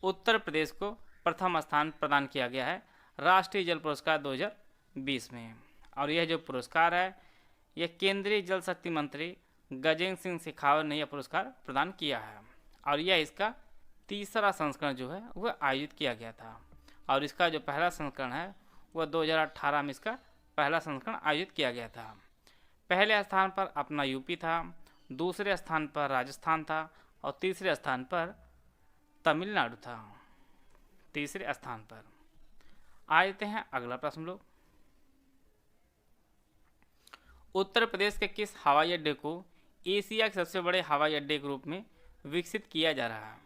उत्तर प्रदेश को प्रथम स्थान प्रदान किया गया है राष्ट्रीय जल पुरस्कार 2020 में। और यह जो पुरस्कार है यह केंद्रीय जल शक्ति मंत्री गजेंद्र सिंह शेखावत ने यह पुरस्कार प्रदान किया है। और यह इसका तीसरा संस्करण जो है वह आयोजित किया गया था। और इसका जो पहला संस्करण है वह 2018 में इसका पहला संस्करण आयोजित किया गया था। पहले स्थान पर अपना यूपी था, दूसरे स्थान पर राजस्थान था और तीसरे स्थान पर तमिलनाडु था। तीसरे स्थान पर। आते हैं अगला प्रश्न लोग। उत्तर प्रदेश के किस हवाई अड्डे को एशिया के सबसे बड़े हवाई अड्डे के रूप में विकसित किया जा रहा है?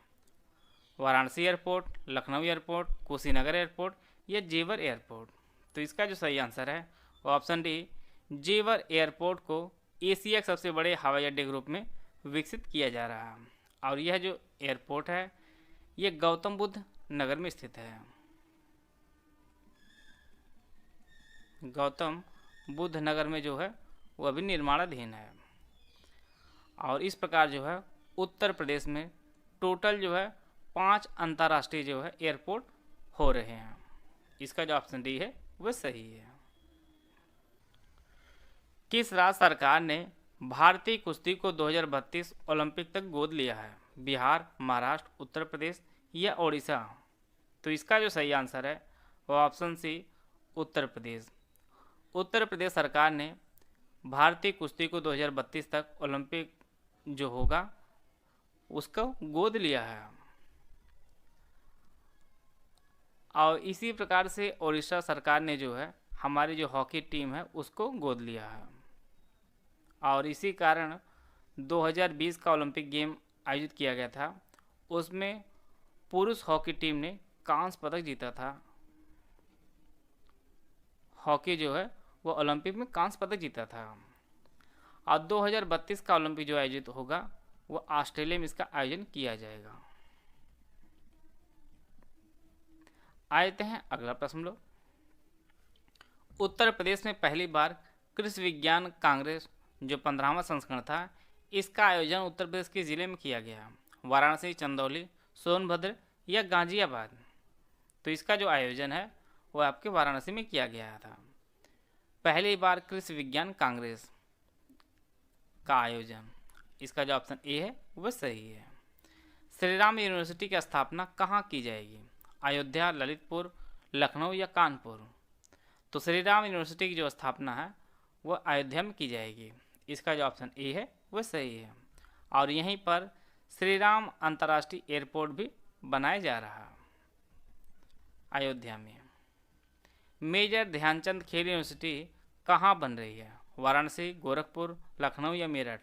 Varanasi airport, Lucknow airport, Kushinagar airport या जेवर एयरपोर्ट? तो इसका जो सही आंसर है वो ऑप्शन डी, जेवर एयरपोर्ट को एशिया के सबसे बड़े हवाई अड्डे के रूप में विकसित किया जा रहा है। और यह जो एयरपोर्ट है ये गौतम बुद्ध नगर में स्थित है। गौतम बुद्ध नगर में जो है वो अभी निर्माणाधीन है। और इस प्रकार जो है उत्तर प्रदेश में टोटल जो है 5 अंतर्राष्ट्रीय जो है एयरपोर्ट हो रहे हैं। इसका जो ऑप्शन डी है वह सही है। किस राज्य सरकार ने भारतीय कुश्ती को 2032 ओलंपिक तक गोद लिया है? बिहार, महाराष्ट्र, उत्तर प्रदेश या ओडिशा? तो इसका जो सही आंसर है वो ऑप्शन सी उत्तर प्रदेश। उत्तर प्रदेश सरकार ने भारतीय कुश्ती को 2032 तक ओलंपिक जो होगा उसको गोद लिया है। और इसी प्रकार से ओडिशा सरकार ने जो है हमारी जो हॉकी टीम है उसको गोद लिया है। और इसी कारण 2020 का ओलंपिक गेम आयोजित किया गया था, उसमें पुरुष हॉकी टीम ने कांस्य पदक जीता था। हॉकी जो है वो ओलंपिक में कांस्य पदक जीता था। और 2032 का ओलंपिक जो आयोजित होगा वो ऑस्ट्रेलिया में इसका आयोजन किया जाएगा। आते हैं अगला प्रश्न लो। उत्तर प्रदेश में पहली बार कृषि विज्ञान कांग्रेस जो 15वां संस्करण था, इसका आयोजन उत्तर प्रदेश के ज़िले में किया गया। वाराणसी, चंदौली, सोनभद्र या गाजियाबाद? तो इसका जो आयोजन है वो आपके वाराणसी में किया गया था। पहली बार कृषि विज्ञान कांग्रेस का आयोजन, इसका जो ऑप्शन ए है वह सही है। श्री राम यूनिवर्सिटी की स्थापना कहाँ की जाएगी? अयोध्या, ललितपुर, लखनऊ या कानपुर? तो श्री राम यूनिवर्सिटी की जो स्थापना है वो अयोध्या में की जाएगी। इसका जो ऑप्शन ए है वह सही है। और यहीं पर श्री राम अंतर्राष्ट्रीय एयरपोर्ट भी बनाया जा रहा है अयोध्या में। मेजर ध्यानचंद खेल यूनिवर्सिटी कहाँ बन रही है? वाराणसी, गोरखपुर, लखनऊ या मेरठ?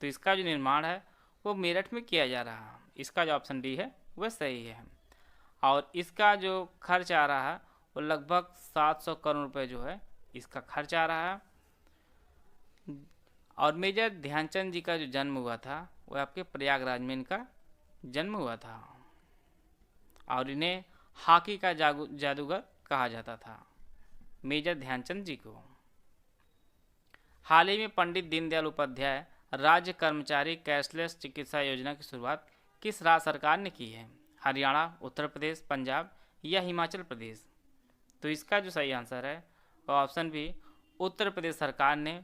तो इसका जो निर्माण है वो मेरठ में किया जा रहा है। इसका जो ऑप्शन डी है वह सही है। और इसका जो खर्च आ रहा है वो लगभग 700 करोड़ रुपए जो है इसका खर्च आ रहा है। और मेजर ध्यानचंद जी का जो जन्म हुआ था वो आपके प्रयागराज में इनका जन्म हुआ था। और इन्हें हॉकी का जादूगर कहा जाता था, मेजर ध्यानचंद जी को। हाल ही में पंडित दीनदयाल उपाध्याय राज्य कर्मचारी कैशलेस चिकित्सा योजना की शुरुआत किस राज्य सरकार ने की है? हरियाणा, उत्तर प्रदेश, पंजाब या हिमाचल प्रदेश? तो इसका जो सही आंसर है वो ऑप्शन बी उत्तर प्रदेश सरकार ने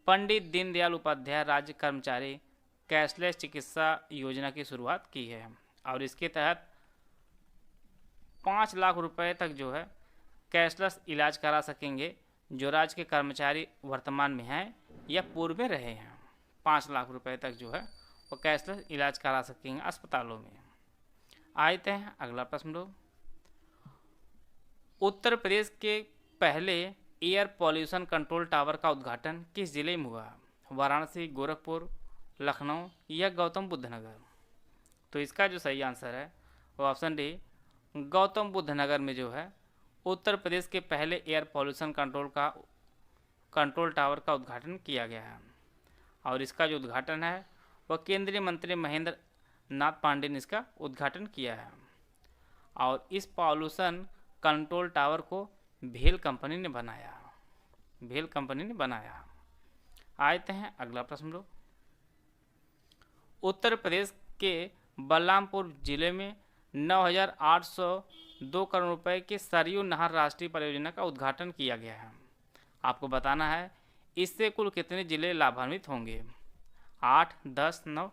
पंडित दीनदयाल उपाध्याय राज्य कर्मचारी कैशलेस चिकित्सा योजना की शुरुआत की है। और इसके तहत 5 लाख रुपए तक जो है कैशलेस इलाज करा सकेंगे जो राज्य के कर्मचारी वर्तमान में हैं या पूर्व में रहे हैं। 5 लाख रुपए तक जो है वो कैशलेस इलाज करा सकेंगे अस्पतालों में। आते हैं अगला प्रश्न लोग। उत्तर प्रदेश के पहले एयर पॉल्यूशन कंट्रोल टावर का उद्घाटन किस जिले में हुआ? वाराणसी, गोरखपुर, लखनऊ या गौतम बुद्ध नगर? तो इसका जो सही आंसर है वो ऑप्शन डी गौतम बुद्ध नगर में जो है उत्तर प्रदेश के पहले एयर पॉल्यूशन कंट्रोल टावर का उद्घाटन किया गया है। और इसका जो उद्घाटन है वह केंद्रीय मंत्री महेंद्र नाथ पांडे ने इसका उद्घाटन किया है। और इस पॉल्यूशन कंट्रोल टावर को भेल कंपनी ने बनाया। आते हैं अगला प्रश्न लोग। उत्तर प्रदेश के बलरामपुर जिले में 9,802 करोड़ रुपए के सरयू नहर राष्ट्रीय परियोजना का उद्घाटन किया गया है। आपको बताना है इससे कुल कितने जिले लाभान्वित होंगे? 8, 10, 9,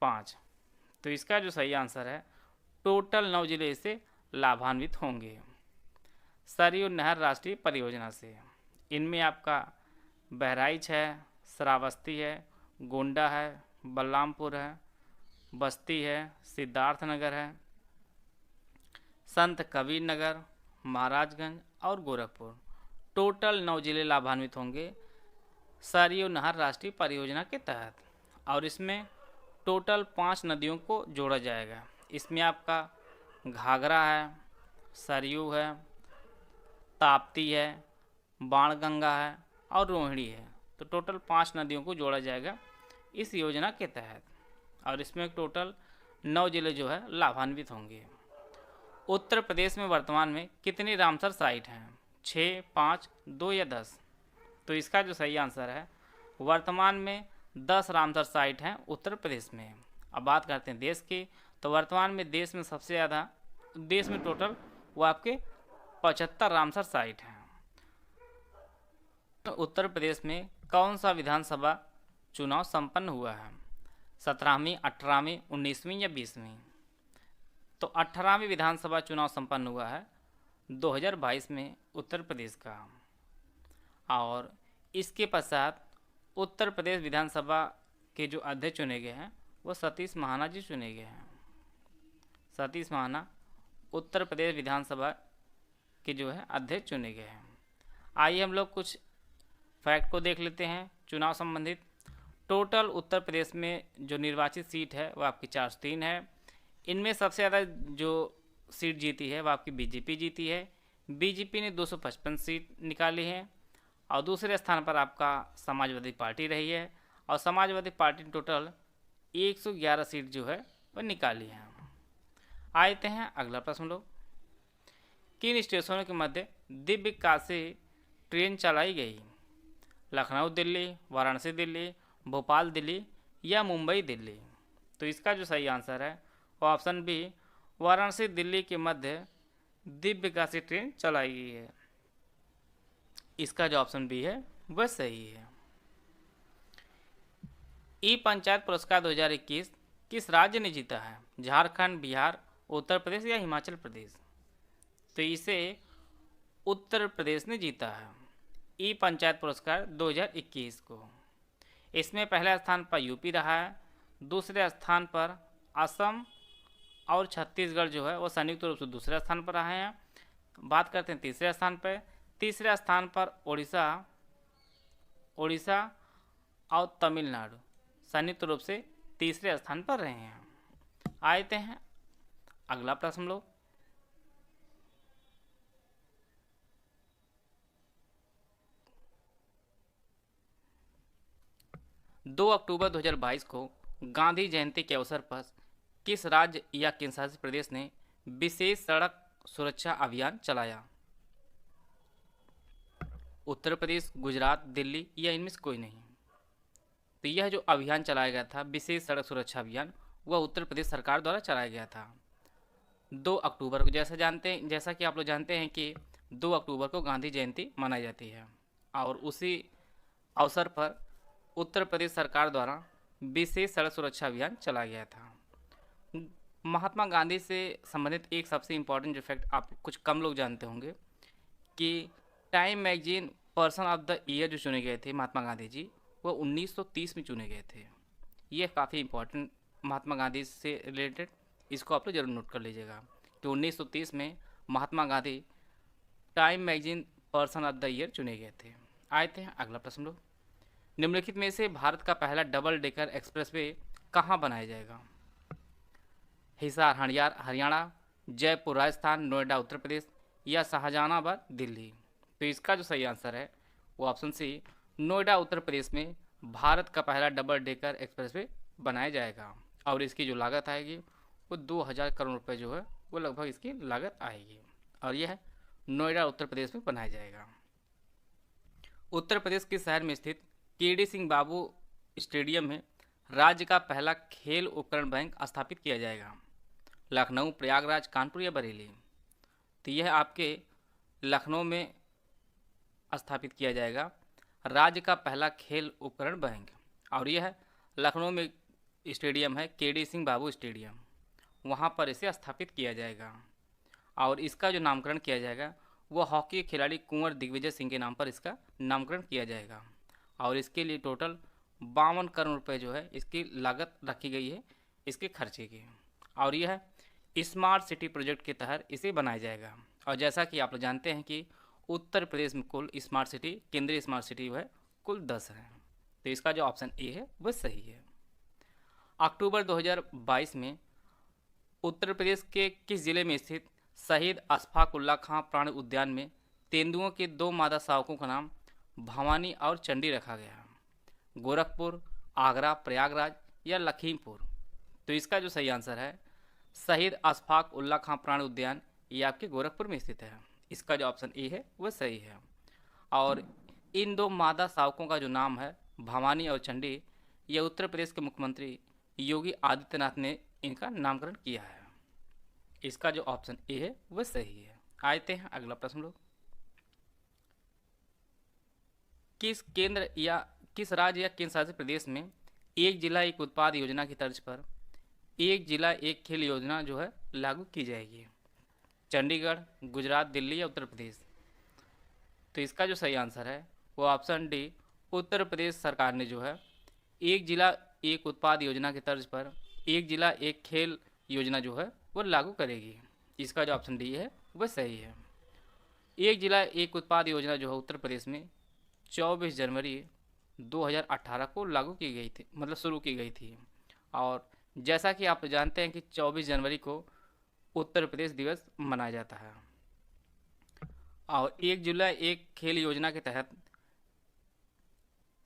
5? तो इसका जो सही आंसर है टोटल 9 जिले इससे लाभान्वित होंगे सरयू नहर राष्ट्रीय परियोजना से। इनमें आपका बहराइच है, श्रावस्ती है, गोंडा है, बलरामपुर है, बस्ती है, सिद्धार्थनगर है, संत कबीर नगर, महाराजगंज और गोरखपुर। टोटल 9 जिले लाभान्वित होंगे सरयू नहर राष्ट्रीय परियोजना के तहत। और इसमें टोटल 5 नदियों को जोड़ा जाएगा। इसमें आपका घाघरा है, सरयू है, ताप्ती है, बाणगंगा है और रोहिणी है। तो टोटल 5 नदियों को जोड़ा जाएगा इस योजना के तहत। और इसमें टोटल 9 जिले जो है लाभान्वित होंगे। उत्तर प्रदेश में वर्तमान में कितनी रामसर साइट हैं? 6, 5, 2 या 10? तो इसका जो सही आंसर है वर्तमान में 10 रामसर साइट हैं उत्तर प्रदेश में। अब बात करते हैं देश की, तो वर्तमान में देश में सबसे ज़्यादा, देश में टोटल वो आपके 75 रामसर साइट हैं। तो उत्तर प्रदेश में कौन सा विधानसभा चुनाव संपन्न हुआ है? 17वीं, 18वीं, 19वीं या 20वीं? तो 18वीं विधानसभा चुनाव संपन्न हुआ है 2022 में उत्तर प्रदेश का। और इसके पश्चात उत्तर प्रदेश विधानसभा के जो अध्यक्ष चुने गए हैं वो सतीश महाना जी चुने गए हैं। सतीश महाना उत्तर प्रदेश विधानसभा के जो है अध्यक्ष चुने गए हैं। आइए हम लोग कुछ फैक्ट को देख लेते हैं चुनाव संबंधित। टोटल उत्तर प्रदेश में जो निर्वाचित सीट है वो आपकी 403 है। इनमें सबसे ज़्यादा जो सीट जीती है वो आपकी बीजेपी जीती है। बीजेपी ने 255 सीट निकाली है। और दूसरे स्थान पर आपका समाजवादी पार्टी रही है, और समाजवादी पार्टी ने टोटल 111 सीट जो है वो निकाली है। आते हैं अगला प्रश्न लोग, किन स्टेशनों के मध्य दिव्य काशी ट्रेन चलाई गई? लखनऊ दिल्ली, वाराणसी दिल्ली, भोपाल दिल्ली या मुंबई दिल्ली? तो इसका जो सही आंसर है वो ऑप्शन बी, वाराणसी दिल्ली के मध्य दिव्य काशी ट्रेन चलाई गई है। इसका जो ऑप्शन बी है वह सही है। ई पंचायत पुरस्कार 2021 किस राज्य ने जीता है? झारखंड, बिहार, उत्तर प्रदेश या हिमाचल प्रदेश? तो इसे उत्तर प्रदेश ने जीता है ई पंचायत पुरस्कार 2021 को। इसमें पहले स्थान पर यूपी रहा है, दूसरे स्थान पर असम और छत्तीसगढ़ जो है वो संयुक्त रूप से दूसरे स्थान पर रहे हैं। बात करते हैं तीसरे स्थान पर, तीसरे स्थान पर उड़ीसा और तमिलनाडु संयुक्त रूप से तीसरे स्थान पर रहे हैं। आते हैं अगला प्रश्न लोग, दो अक्टूबर 2022 को गांधी जयंती के अवसर पर किस राज्य या केंद्रशासित प्रदेश ने विशेष सड़क सुरक्षा अभियान चलाया? उत्तर प्रदेश, गुजरात, दिल्ली या इनमें से कोई नहीं? तो यह जो अभियान चलाया गया था विशेष सड़क सुरक्षा अभियान, वह उत्तर प्रदेश सरकार द्वारा चलाया गया था 2 अक्टूबर को। जैसा कि आप लोग जानते हैं कि 2 अक्टूबर को गांधी जयंती मनाई जाती है, और उसी अवसर पर उत्तर प्रदेश सरकार द्वारा विशेष सड़क सुरक्षा अभियान चलाया गया था। महात्मा गांधी से संबंधित एक सबसे इम्पोर्टेंट जो फैक्ट आप कुछ कम लोग जानते होंगे कि time magazine person of the year जो चुने गए थे महात्मा गांधी जी, वो 1930 में चुने गए थे। ये काफ़ी इम्पोर्टेंट महात्मा गांधी से रिलेटेड, इसको आप लोग जरूर नोट कर लीजिएगा कि 1930 में Mahatma Gandhi Time magazine person of the year चुने गए थे। आए थे अगला प्रश्न लोग, निम्नलिखित में से भारत का पहला डबल डेकर एक्सप्रेसवे कहाँ बनाया जाएगा? हिसार हरियाणा, जयपुर राजस्थान, नोएडा उत्तर प्रदेश या शाहजहानाबाद दिल्ली? तो इसका जो सही आंसर है वो ऑप्शन सी, नोएडा उत्तर प्रदेश में भारत का पहला डबल डेकर एक्सप्रेसवे बनाया जाएगा। और इसकी जो लागत आएगी वो 2000 करोड़ रुपए जो है वो लगभग इसकी लागत आएगी, और यह नोएडा उत्तर प्रदेश में बनाया जाएगा। उत्तर प्रदेश के शहर में स्थित केडी सिंह बाबू स्टेडियम में राज्य का पहला खेल उपकरण बैंक स्थापित किया जाएगा। लखनऊ, प्रयागराज, कानपुर या बरेली? तो यह आपके लखनऊ में स्थापित किया जाएगा राज्य का पहला खेल उपकरण बैंक, और यह लखनऊ में स्टेडियम है केडी सिंह बाबू स्टेडियम, वहाँ पर इसे स्थापित किया जाएगा। और इसका जो नामकरण किया जाएगा वो हॉकी खिलाड़ी कुंवर दिग्विजय सिंह के नाम पर इसका नामकरण किया जाएगा। और इसके लिए टोटल 52 करोड़ रुपए जो है इसकी लागत रखी गई है इसके खर्चे की, और यह स्मार्ट सिटी प्रोजेक्ट के तहत इसे बनाया जाएगा। और जैसा कि आप लोग जानते हैं कि उत्तर प्रदेश में कुल स्मार्ट सिटी, केंद्रीय स्मार्ट सिटी वह कुल 10 है। तो इसका जो ऑप्शन ए है वह सही है। अक्टूबर 2022 में उत्तर प्रदेश के किस जिले में स्थित शहीद अशफाक उल्ला खां प्राणी उद्यान में तेंदुओं के 2 मादा शावकों का नाम भवानी और चंडी रखा गया? गोरखपुर, आगरा, प्रयागराज या लखीमपुर? तो इसका जो सही आंसर है शहीद अशफाक उल्ला खां प्राणी उद्यान, ये आपके गोरखपुर में स्थित है। इसका जो ऑप्शन ए है वह सही है। और इन 2 मादा शावकों का जो नाम है भवानी और चंडी, यह उत्तर प्रदेश के मुख्यमंत्री योगी आदित्यनाथ ने इनका नामकरण किया है। इसका जो ऑप्शन ए है वह सही है। आते हैं अगला प्रश्न लोग, किस केंद्र या किस राज्य या केंद्र शासित प्रदेश में एक जिला एक उत्पाद योजना की तर्ज पर एक जिला एक खेल योजना जो है लागू की जाएगी? चंडीगढ़, गुजरात, दिल्ली या उत्तर प्रदेश? तो इसका जो सही आंसर है वो ऑप्शन डी, उत्तर प्रदेश सरकार ने जो है एक जिला एक उत्पाद योजना की तर्ज पर एक जिला एक खेल योजना जो है वो लागू करेगी। इसका जो ऑप्शन डी है वह सही है। एक जिला एक उत्पाद योजना जो है उत्तर प्रदेश में 24 जनवरी 2018 को लागू की गई थी, मतलब शुरू की गई थी। और जैसा कि आप जानते हैं कि 24 जनवरी को उत्तर प्रदेश दिवस मनाया जाता है। और एक जिला एक खेल योजना के तहत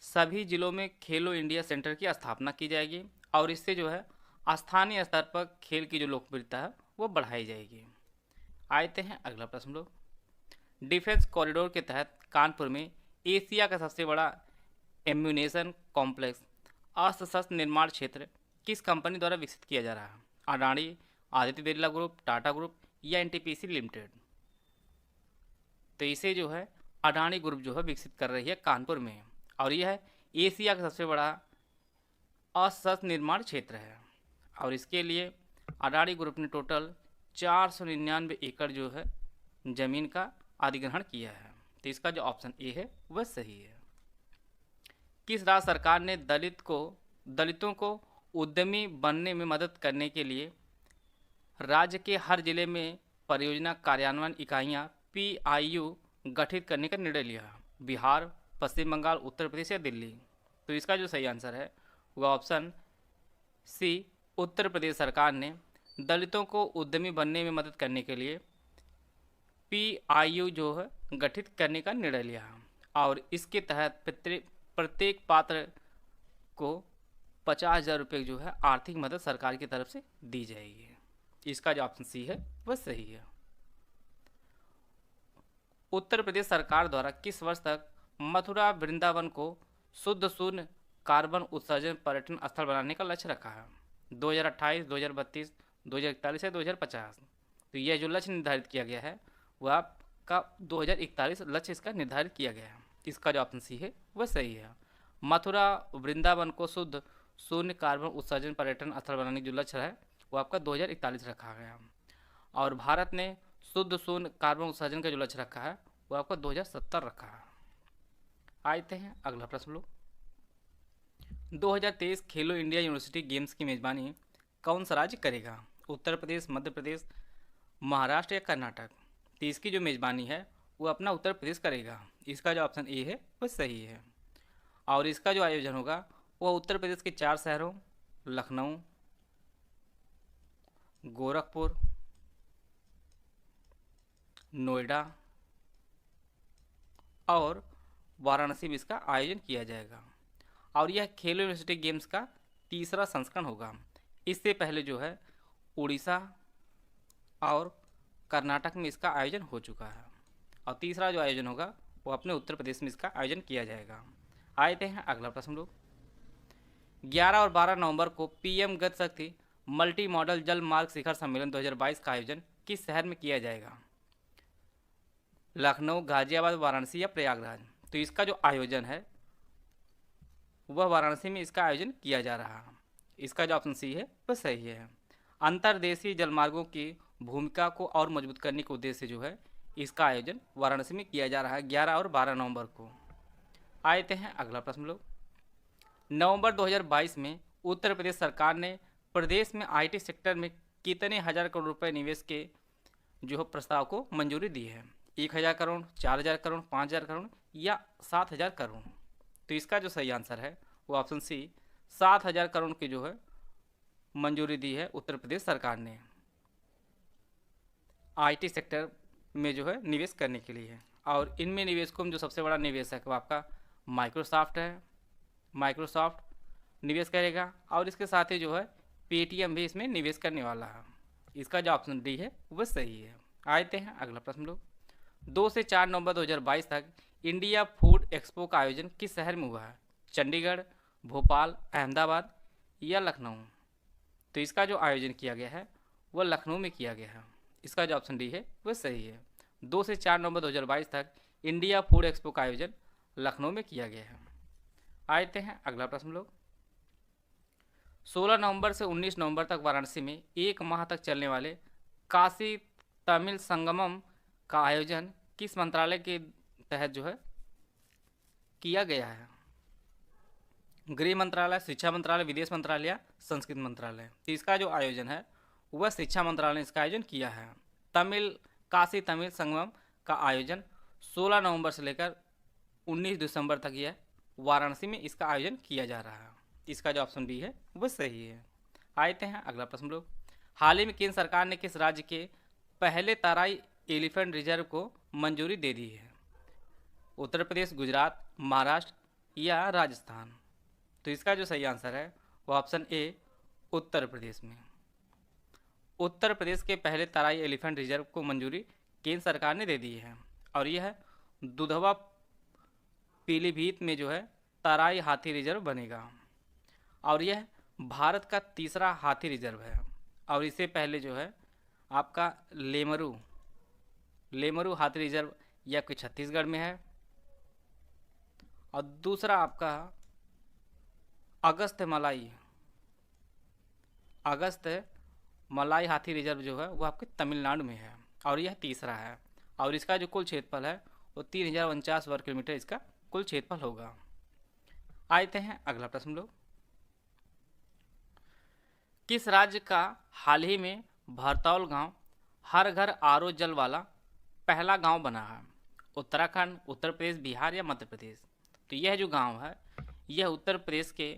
सभी जिलों में खेलो इंडिया सेंटर की स्थापना की जाएगी और इससे जो है स्थानीय स्तर पर खेल की जो लोकप्रियता है वो बढ़ाई जाएगी। आते हैं अगला प्रश्न लोग, डिफेंस कॉरिडोर के तहत कानपुर में एशिया का सबसे बड़ा एम्यूनेशन कॉम्प्लेक्स अस्त्र शस्त्र निर्माण क्षेत्र किस कंपनी द्वारा विकसित किया जा रहा है? अडानी, आदित्य बिरला ग्रुप, टाटा ग्रुप या एनटीपीसी लिमिटेड? तो इसे जो है अडानी ग्रुप जो है विकसित कर रही है कानपुर में और यह है एशिया का सबसे बड़ा अस्त्र शस्त्र निर्माण क्षेत्र है। और इसके लिए अडानी ग्रुप ने टोटल 499 एकड़ जो है ज़मीन का अधिग्रहण किया है। तो इसका जो ऑप्शन ए है वह सही है। किस राज्य सरकार ने दलितों को उद्यमी बनने में मदद करने के लिए राज्य के हर जिले में परियोजना कार्यान्वयन इकाइयाँ PIU गठित करने का निर्णय लिया? बिहार, पश्चिम बंगाल, उत्तर प्रदेश या दिल्ली? तो इसका जो सही आंसर है वह ऑप्शन सी, उत्तर प्रदेश सरकार ने दलितों को उद्यमी बनने में मदद करने के लिए PIU जो है गठित करने का निर्णय लिया और इसके तहत प्रत्येक पात्र को 50,000 रुपये जो है आर्थिक मदद सरकार की तरफ से दी जाएगी। इसका जो ऑप्शन सी है वह सही है। उत्तर प्रदेश सरकार द्वारा किस वर्ष तक मथुरा वृंदावन को शुद्ध शून्य कार्बन उत्सर्जन पर्यटन स्थल बनाने का लक्ष्य रखा है? 2028, 2032, 2041 या 2050? तो यह जो लक्ष्य निर्धारित किया गया है वह आपका 2041 लक्ष्य इसका निर्धारित किया गया है। इसका जो ऑप्शन सी है वह सही है। मथुरा वृंदावन को शुद्ध शून्य कार्बन उत्सर्जन पर्यटन स्थल बनाने का जो लक्ष्य है वो आपका 2041 रखा गया और भारत ने शुद्ध शून्य कार्बन उत्सर्जन का जो लक्ष्य रखा है वो आपका 2070 रखा है। आते हैं अगला प्रश्न लोग, 2023 खेलो इंडिया यूनिवर्सिटी गेम्स की मेजबानी कौन सा राज्य करेगा? उत्तर प्रदेश, मध्य प्रदेश, महाराष्ट्र या कर्नाटक? तो इसकी जो मेजबानी है वो अपना उत्तर प्रदेश करेगा। इसका जो ऑप्शन ए है वो सही है और इसका जो आयोजन होगा वह उत्तर प्रदेश के 4 शहरों लखनऊ, गोरखपुर, नोएडा और वाराणसी में इसका आयोजन किया जाएगा और यह खेलो यूनिवर्सिटी गेम्स का तीसरा संस्करण होगा। इससे पहले जो है उड़ीसा और कर्नाटक में इसका आयोजन हो चुका है और तीसरा जो आयोजन होगा वो अपने उत्तर प्रदेश में इसका आयोजन किया जाएगा। आते हैं अगला प्रश्न लोग, 11 और 12 नवंबर को PM गति शक्ति मल्टी मॉडल जल मार्ग शिखर सम्मेलन 2022 का आयोजन किस शहर में किया जाएगा? लखनऊ, गाजियाबाद, वाराणसी या प्रयागराज? तो इसका जो आयोजन है वह वाराणसी में इसका आयोजन किया जा रहा है। इसका जो ऑप्शन सी है वह सही है। अंतर्देशीय जलमार्गों की भूमिका को और मजबूत करने के उद्देश्य से जो है इसका आयोजन वाराणसी में किया जा रहा है 11 और 12 नवंबर को। आते हैं अगला प्रश्न लोग, नवंबर 2022 में उत्तर प्रदेश सरकार ने प्रदेश में IT सेक्टर में कितने हज़ार करोड़ रुपए निवेश के जो है प्रस्ताव को मंजूरी दी है? 1,000 करोड़, 4,000 करोड़, 5,000 करोड़ या 7,000 करोड़? तो इसका जो सही आंसर है वो ऑप्शन सी, 7,000 करोड़ की जो है मंजूरी दी है उत्तर प्रदेश सरकार ने IT सेक्टर में जो है निवेश करने के लिए। और इनमें निवेशकों में जो सबसे बड़ा निवेशक वो आपका माइक्रोसॉफ्ट है, माइक्रोसॉफ्ट निवेश करेगा और इसके साथ ही जो है पेटीएम भी इसमें निवेश करने वाला है। इसका जो ऑप्शन डी है वह सही है। आते हैं अगला प्रश्न लोग, 2 से 4 नवंबर 2022 तक इंडिया फूड एक्सपो का आयोजन किस शहर में हुआ है? चंडीगढ़, भोपाल, अहमदाबाद या लखनऊ। तो इसका जो आयोजन किया गया है वह लखनऊ में किया गया है। इसका जो ऑप्शन डी है वह सही है। 2 से 4 नवंबर 2022 तक इंडिया फूड एक्सपो का आयोजन लखनऊ में किया गया है। आते हैं अगला प्रश्न लोग। 16 नवंबर से 19 नवंबर तक वाराणसी में 1 माह तक चलने वाले काशी तमिल संगमम का आयोजन किस मंत्रालय के तहत जो है किया गया है? गृह मंत्रालय, शिक्षा मंत्रालय, विदेश मंत्रालय या संस्कृति मंत्रालय। तो इसका जो आयोजन है वह शिक्षा मंत्रालय ने इसका आयोजन किया है। काशी तमिल संगमम का आयोजन 16 नवंबर से लेकर 19 दिसंबर तक यह वाराणसी में इसका आयोजन किया जा रहा है। इसका जो ऑप्शन बी है वह सही है। आते हैं अगला प्रश्न लोग। हाल ही में केंद्र सरकार ने किस राज्य के पहले तराई एलिफेंट रिजर्व को मंजूरी दे दी है? उत्तर प्रदेश, गुजरात, महाराष्ट्र या राजस्थान। तो इसका जो सही आंसर है वो ऑप्शन ए उत्तर प्रदेश में। उत्तर प्रदेश के पहले तराई एलिफेंट रिजर्व को मंजूरी केंद्र सरकार ने दे दी है और यह है दुधवा पीलीभीत में जो है तराई हाथी रिजर्व बनेगा और यह भारत का तीसरा हाथी रिजर्व है। और इससे पहले जो है आपका लेमरू हाथी रिजर्व यह आपके छत्तीसगढ़ में है और दूसरा आपका अगस्त मलाई हाथी रिजर्व जो है वो आपके तमिलनाडु में है और यह तीसरा है और इसका जो कुल क्षेत्रफल है वो 3049 वर्ग किलोमीटर इसका कुल क्षेत्रफल होगा। आते हैं अगला प्रश्न लोग। किस राज्य का हाल ही में भरतौल गांव हर घर आरओ जल वाला पहला गांव बना है? उत्तराखंड, उत्तर प्रदेश, बिहार या मध्य प्रदेश। तो यह जो गांव है यह उत्तर प्रदेश के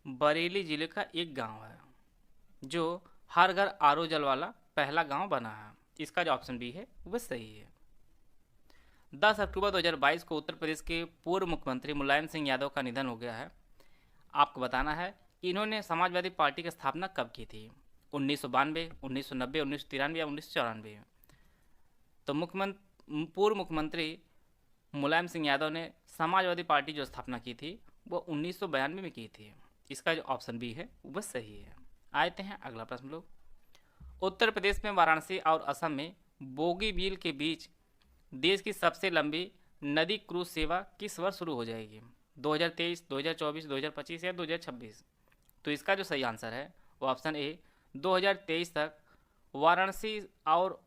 बरेली जिले का एक गांव है जो हर घर आरओ जल वाला पहला गांव बना है। इसका जो ऑप्शन बी है वह सही है। 10 अक्टूबर 2022 को उत्तर प्रदेश के पूर्व मुख्यमंत्री मुलायम सिंह यादव का निधन हो गया है। आपको बताना है कि इन्होंने समाजवादी पार्टी की स्थापना कब की थी? 1992, 1990, 1993 या 1994। तो पूर्व मुख्यमंत्री मुलायम सिंह यादव ने समाजवादी पार्टी जो स्थापना की थी वो 1992 में की थी। इसका जो ऑप्शन बी है वह सही है। आते हैं अगला प्रश्न लोग। उत्तर प्रदेश में वाराणसी और असम में बोगीबील के बीच देश की सबसे लंबी नदी क्रूज सेवा किस वर्ष शुरू हो जाएगी? 2023, 2024, 2025 या 2026। तो इसका जो सही आंसर है वो ऑप्शन ए 2023 तक वाराणसी और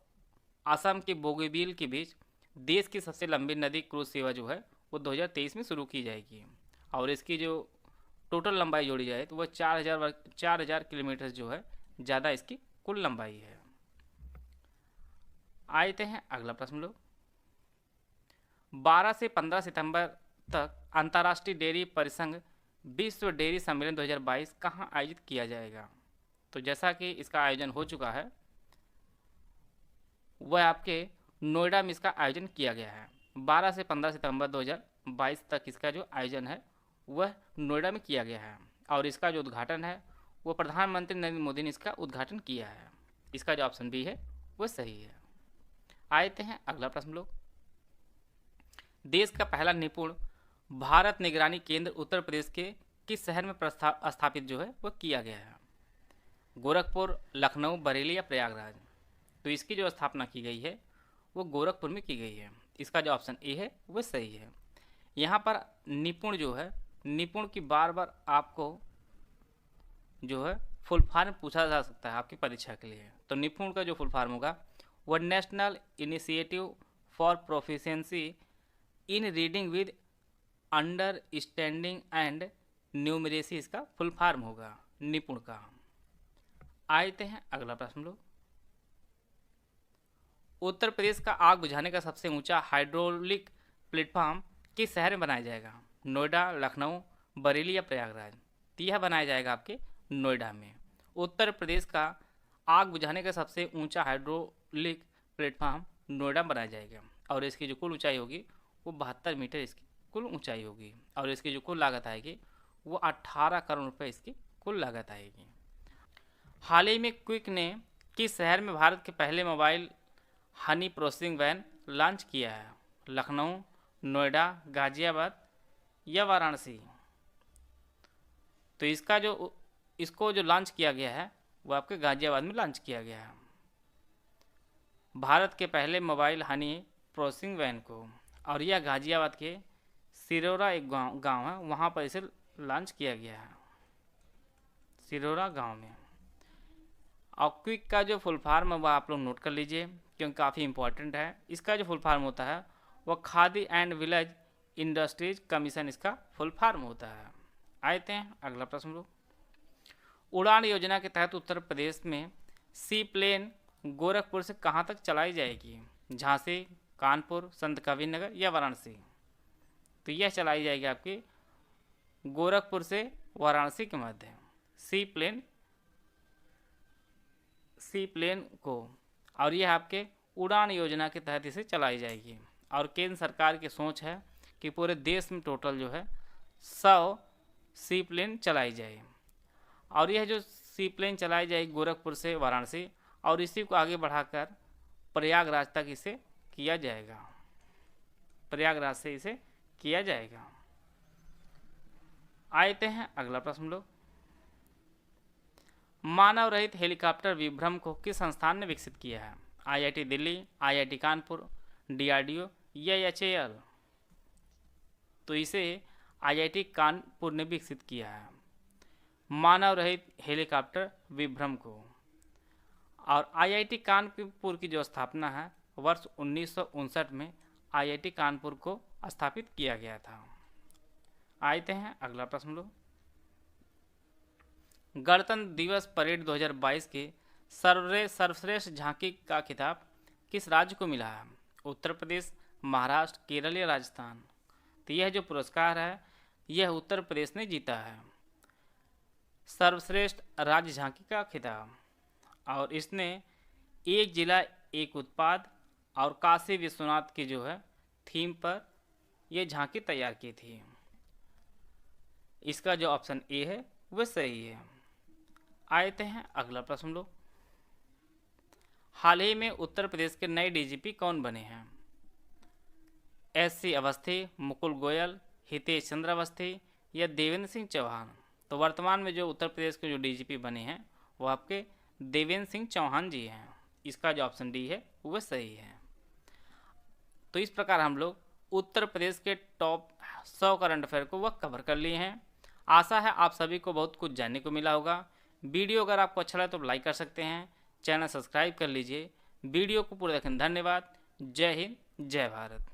असम के बोगीबील के बीच देश की सबसे लंबी नदी क्रूज सेवा जो है वो 2023 में शुरू की जाएगी और इसकी जो टोटल लंबाई जोड़ी जाए तो वह 4000 किलोमीटर जो है ज़्यादा इसकी कुल लंबाई है। आते हैं अगला प्रश्न लोग। 12 से 15 सितंबर तक अंतर्राष्ट्रीय डेयरी परिसंघ विश्व डेयरी सम्मेलन 2022 कहाँ आयोजित किया जाएगा? तो जैसा कि इसका आयोजन हो चुका है वह आपके नोएडा में इसका आयोजन किया गया है। 12 से 15 सितंबर 2022 तक इसका जो आयोजन है वह नोएडा में किया गया है और इसका जो उद्घाटन है वो प्रधानमंत्री नरेंद्र मोदी ने इसका उद्घाटन किया है। इसका जो ऑप्शन बी है वो सही है। आते हैं अगला प्रश्न लोग। देश का पहला निपुण भारत निगरानी केंद्र उत्तर प्रदेश के किस शहर में स्थापित जो है वह किया गया है? गोरखपुर, लखनऊ, बरेली या प्रयागराज। तो इसकी जो स्थापना की गई है वो गोरखपुर में की गई है। इसका जो ऑप्शन ए है वह सही है। यहाँ पर निपुण जो है, निपुण की बार बार आपको जो है फुल फॉर्म पूछा जा सकता है आपकी परीक्षा के लिए। तो निपुण का जो फुल फॉर्म होगा वह national initiative for proficiency in reading with understanding and numeracy इसका फुल फॉर्म होगा निपुण का। आते हैं अगला प्रश्न लोग। उत्तर प्रदेश का आग बुझाने का सबसे ऊंचा हाइड्रोलिक प्लेटफॉर्म किस शहर में बनाया जाएगा? नोएडा, लखनऊ, बरेली या प्रयागराज। तो यह बनाया जाएगा आपके नोएडा में। उत्तर प्रदेश का आग बुझाने का सबसे ऊंचा हाइड्रोलिक प्लेटफॉर्म नोएडा बनाया जाएगा और इसकी जो कुल ऊंचाई होगी वो 72 मीटर इसकी कुल ऊंचाई होगी और इसकी जो कुल लागत आएगी वो 18 करोड़ रुपए इसकी कुल लागत आएगी। हाल ही में क्विक ने किस शहर में भारत के पहले mobile honey processing van launch किया है? लखनऊ, नोएडा, गाजियाबाद या वाराणसी? तो इसको जो लॉन्च किया गया है वो आपके गाजियाबाद में लॉन्च किया गया है। भारत के पहले मोबाइल हनी प्रोसेसिंग वैन को, और यह गाजियाबाद के सिरोरा एक गांव है, वहाँ पर इसे लॉन्च किया गया है, सिरोरा गांव में। और क्विक का जो फुल फॉर्म है वह आप लोग नोट कर लीजिए क्योंकि काफ़ी इंपॉर्टेंट है। इसका जो फुल फॉर्म होता है वह khadi and village industries commission इसका फुल फॉर्म होता है। आते हैं अगला प्रश्न लोग। उड़ान योजना के तहत उत्तर प्रदेश में सी प्लेन गोरखपुर से कहाँ तक चलाई जाएगी? झांसी, कानपुर, संत कबीरनगर या वाराणसी? तो यह चलाई जाएगी आपकी गोरखपुर से वाराणसी के मध्य सी प्लेन को, और यह आपके उड़ान योजना के तहत इसे चलाई जाएगी। और केंद्र सरकार की सोच है कि पूरे देश में टोटल जो है 100 सी प्लेन चलाई जाए, और यह जो सी प्लेन चलाई जाएगी गोरखपुर से वाराणसी, और इसी को आगे बढ़ाकर प्रयागराज तक इसे किया जाएगा, प्रयागराज से इसे किया जाएगा। आते हैं अगला प्रश्न लोग। मानव रहित हेलीकॉप्टर विभ्रम को किस संस्थान ने विकसित किया है? IIT Delhi, IIT Kanpur, DRDO या एचएएल? तो इसे आईआईटी कानपुर ने विकसित किया है, मानव रहित हेलीकॉप्टर विभ्रम को। और आईआईटी कानपुर की जो स्थापना है वर्ष 1959 में आईआईटी कानपुर को स्थापित किया गया था। आते हैं अगला प्रश्न लो। गणतंत्र दिवस परेड 2022 के सर्वश्रेष्ठ झांकी का खिताब किस राज्य को मिला है? उत्तर प्रदेश, महाराष्ट्र, केरल या राजस्थान? तो यह जो पुरस्कार है यह उत्तर प्रदेश ने जीता है, सर्वश्रेष्ठ राज्य झांकी का खिताब। और इसने एक जिला एक उत्पाद और काशी विश्वनाथ की जो है थीम पर यह झांकी तैयार की थी। इसका जो ऑप्शन ए है वह सही है। आते हैं अगला प्रश्न लो। हाल ही में उत्तर प्रदेश के नए डीजीपी कौन बने हैं? एससी अवस्थी, मुकुल गोयल, हितेश चंद्र अवस्थी या देवेंद्र सिंह चौहान? तो वर्तमान में जो उत्तर प्रदेश के जो डीजीपी बने हैं वो आपके देवेंद्र सिंह चौहान जी हैं। इसका जो ऑप्शन डी है वह सही है। तो इस प्रकार हम लोग उत्तर प्रदेश के टॉप 100 करंट अफेयर को वह कवर कर लिए हैं। आशा है आप सभी को बहुत कुछ जानने को मिला होगा। वीडियो अगर आपको अच्छा लगे तो लाइक कर सकते हैं, चैनल सब्सक्राइब कर लीजिए। वीडियो को पूरा देखने धन्यवाद। जय हिंद, जय भारत।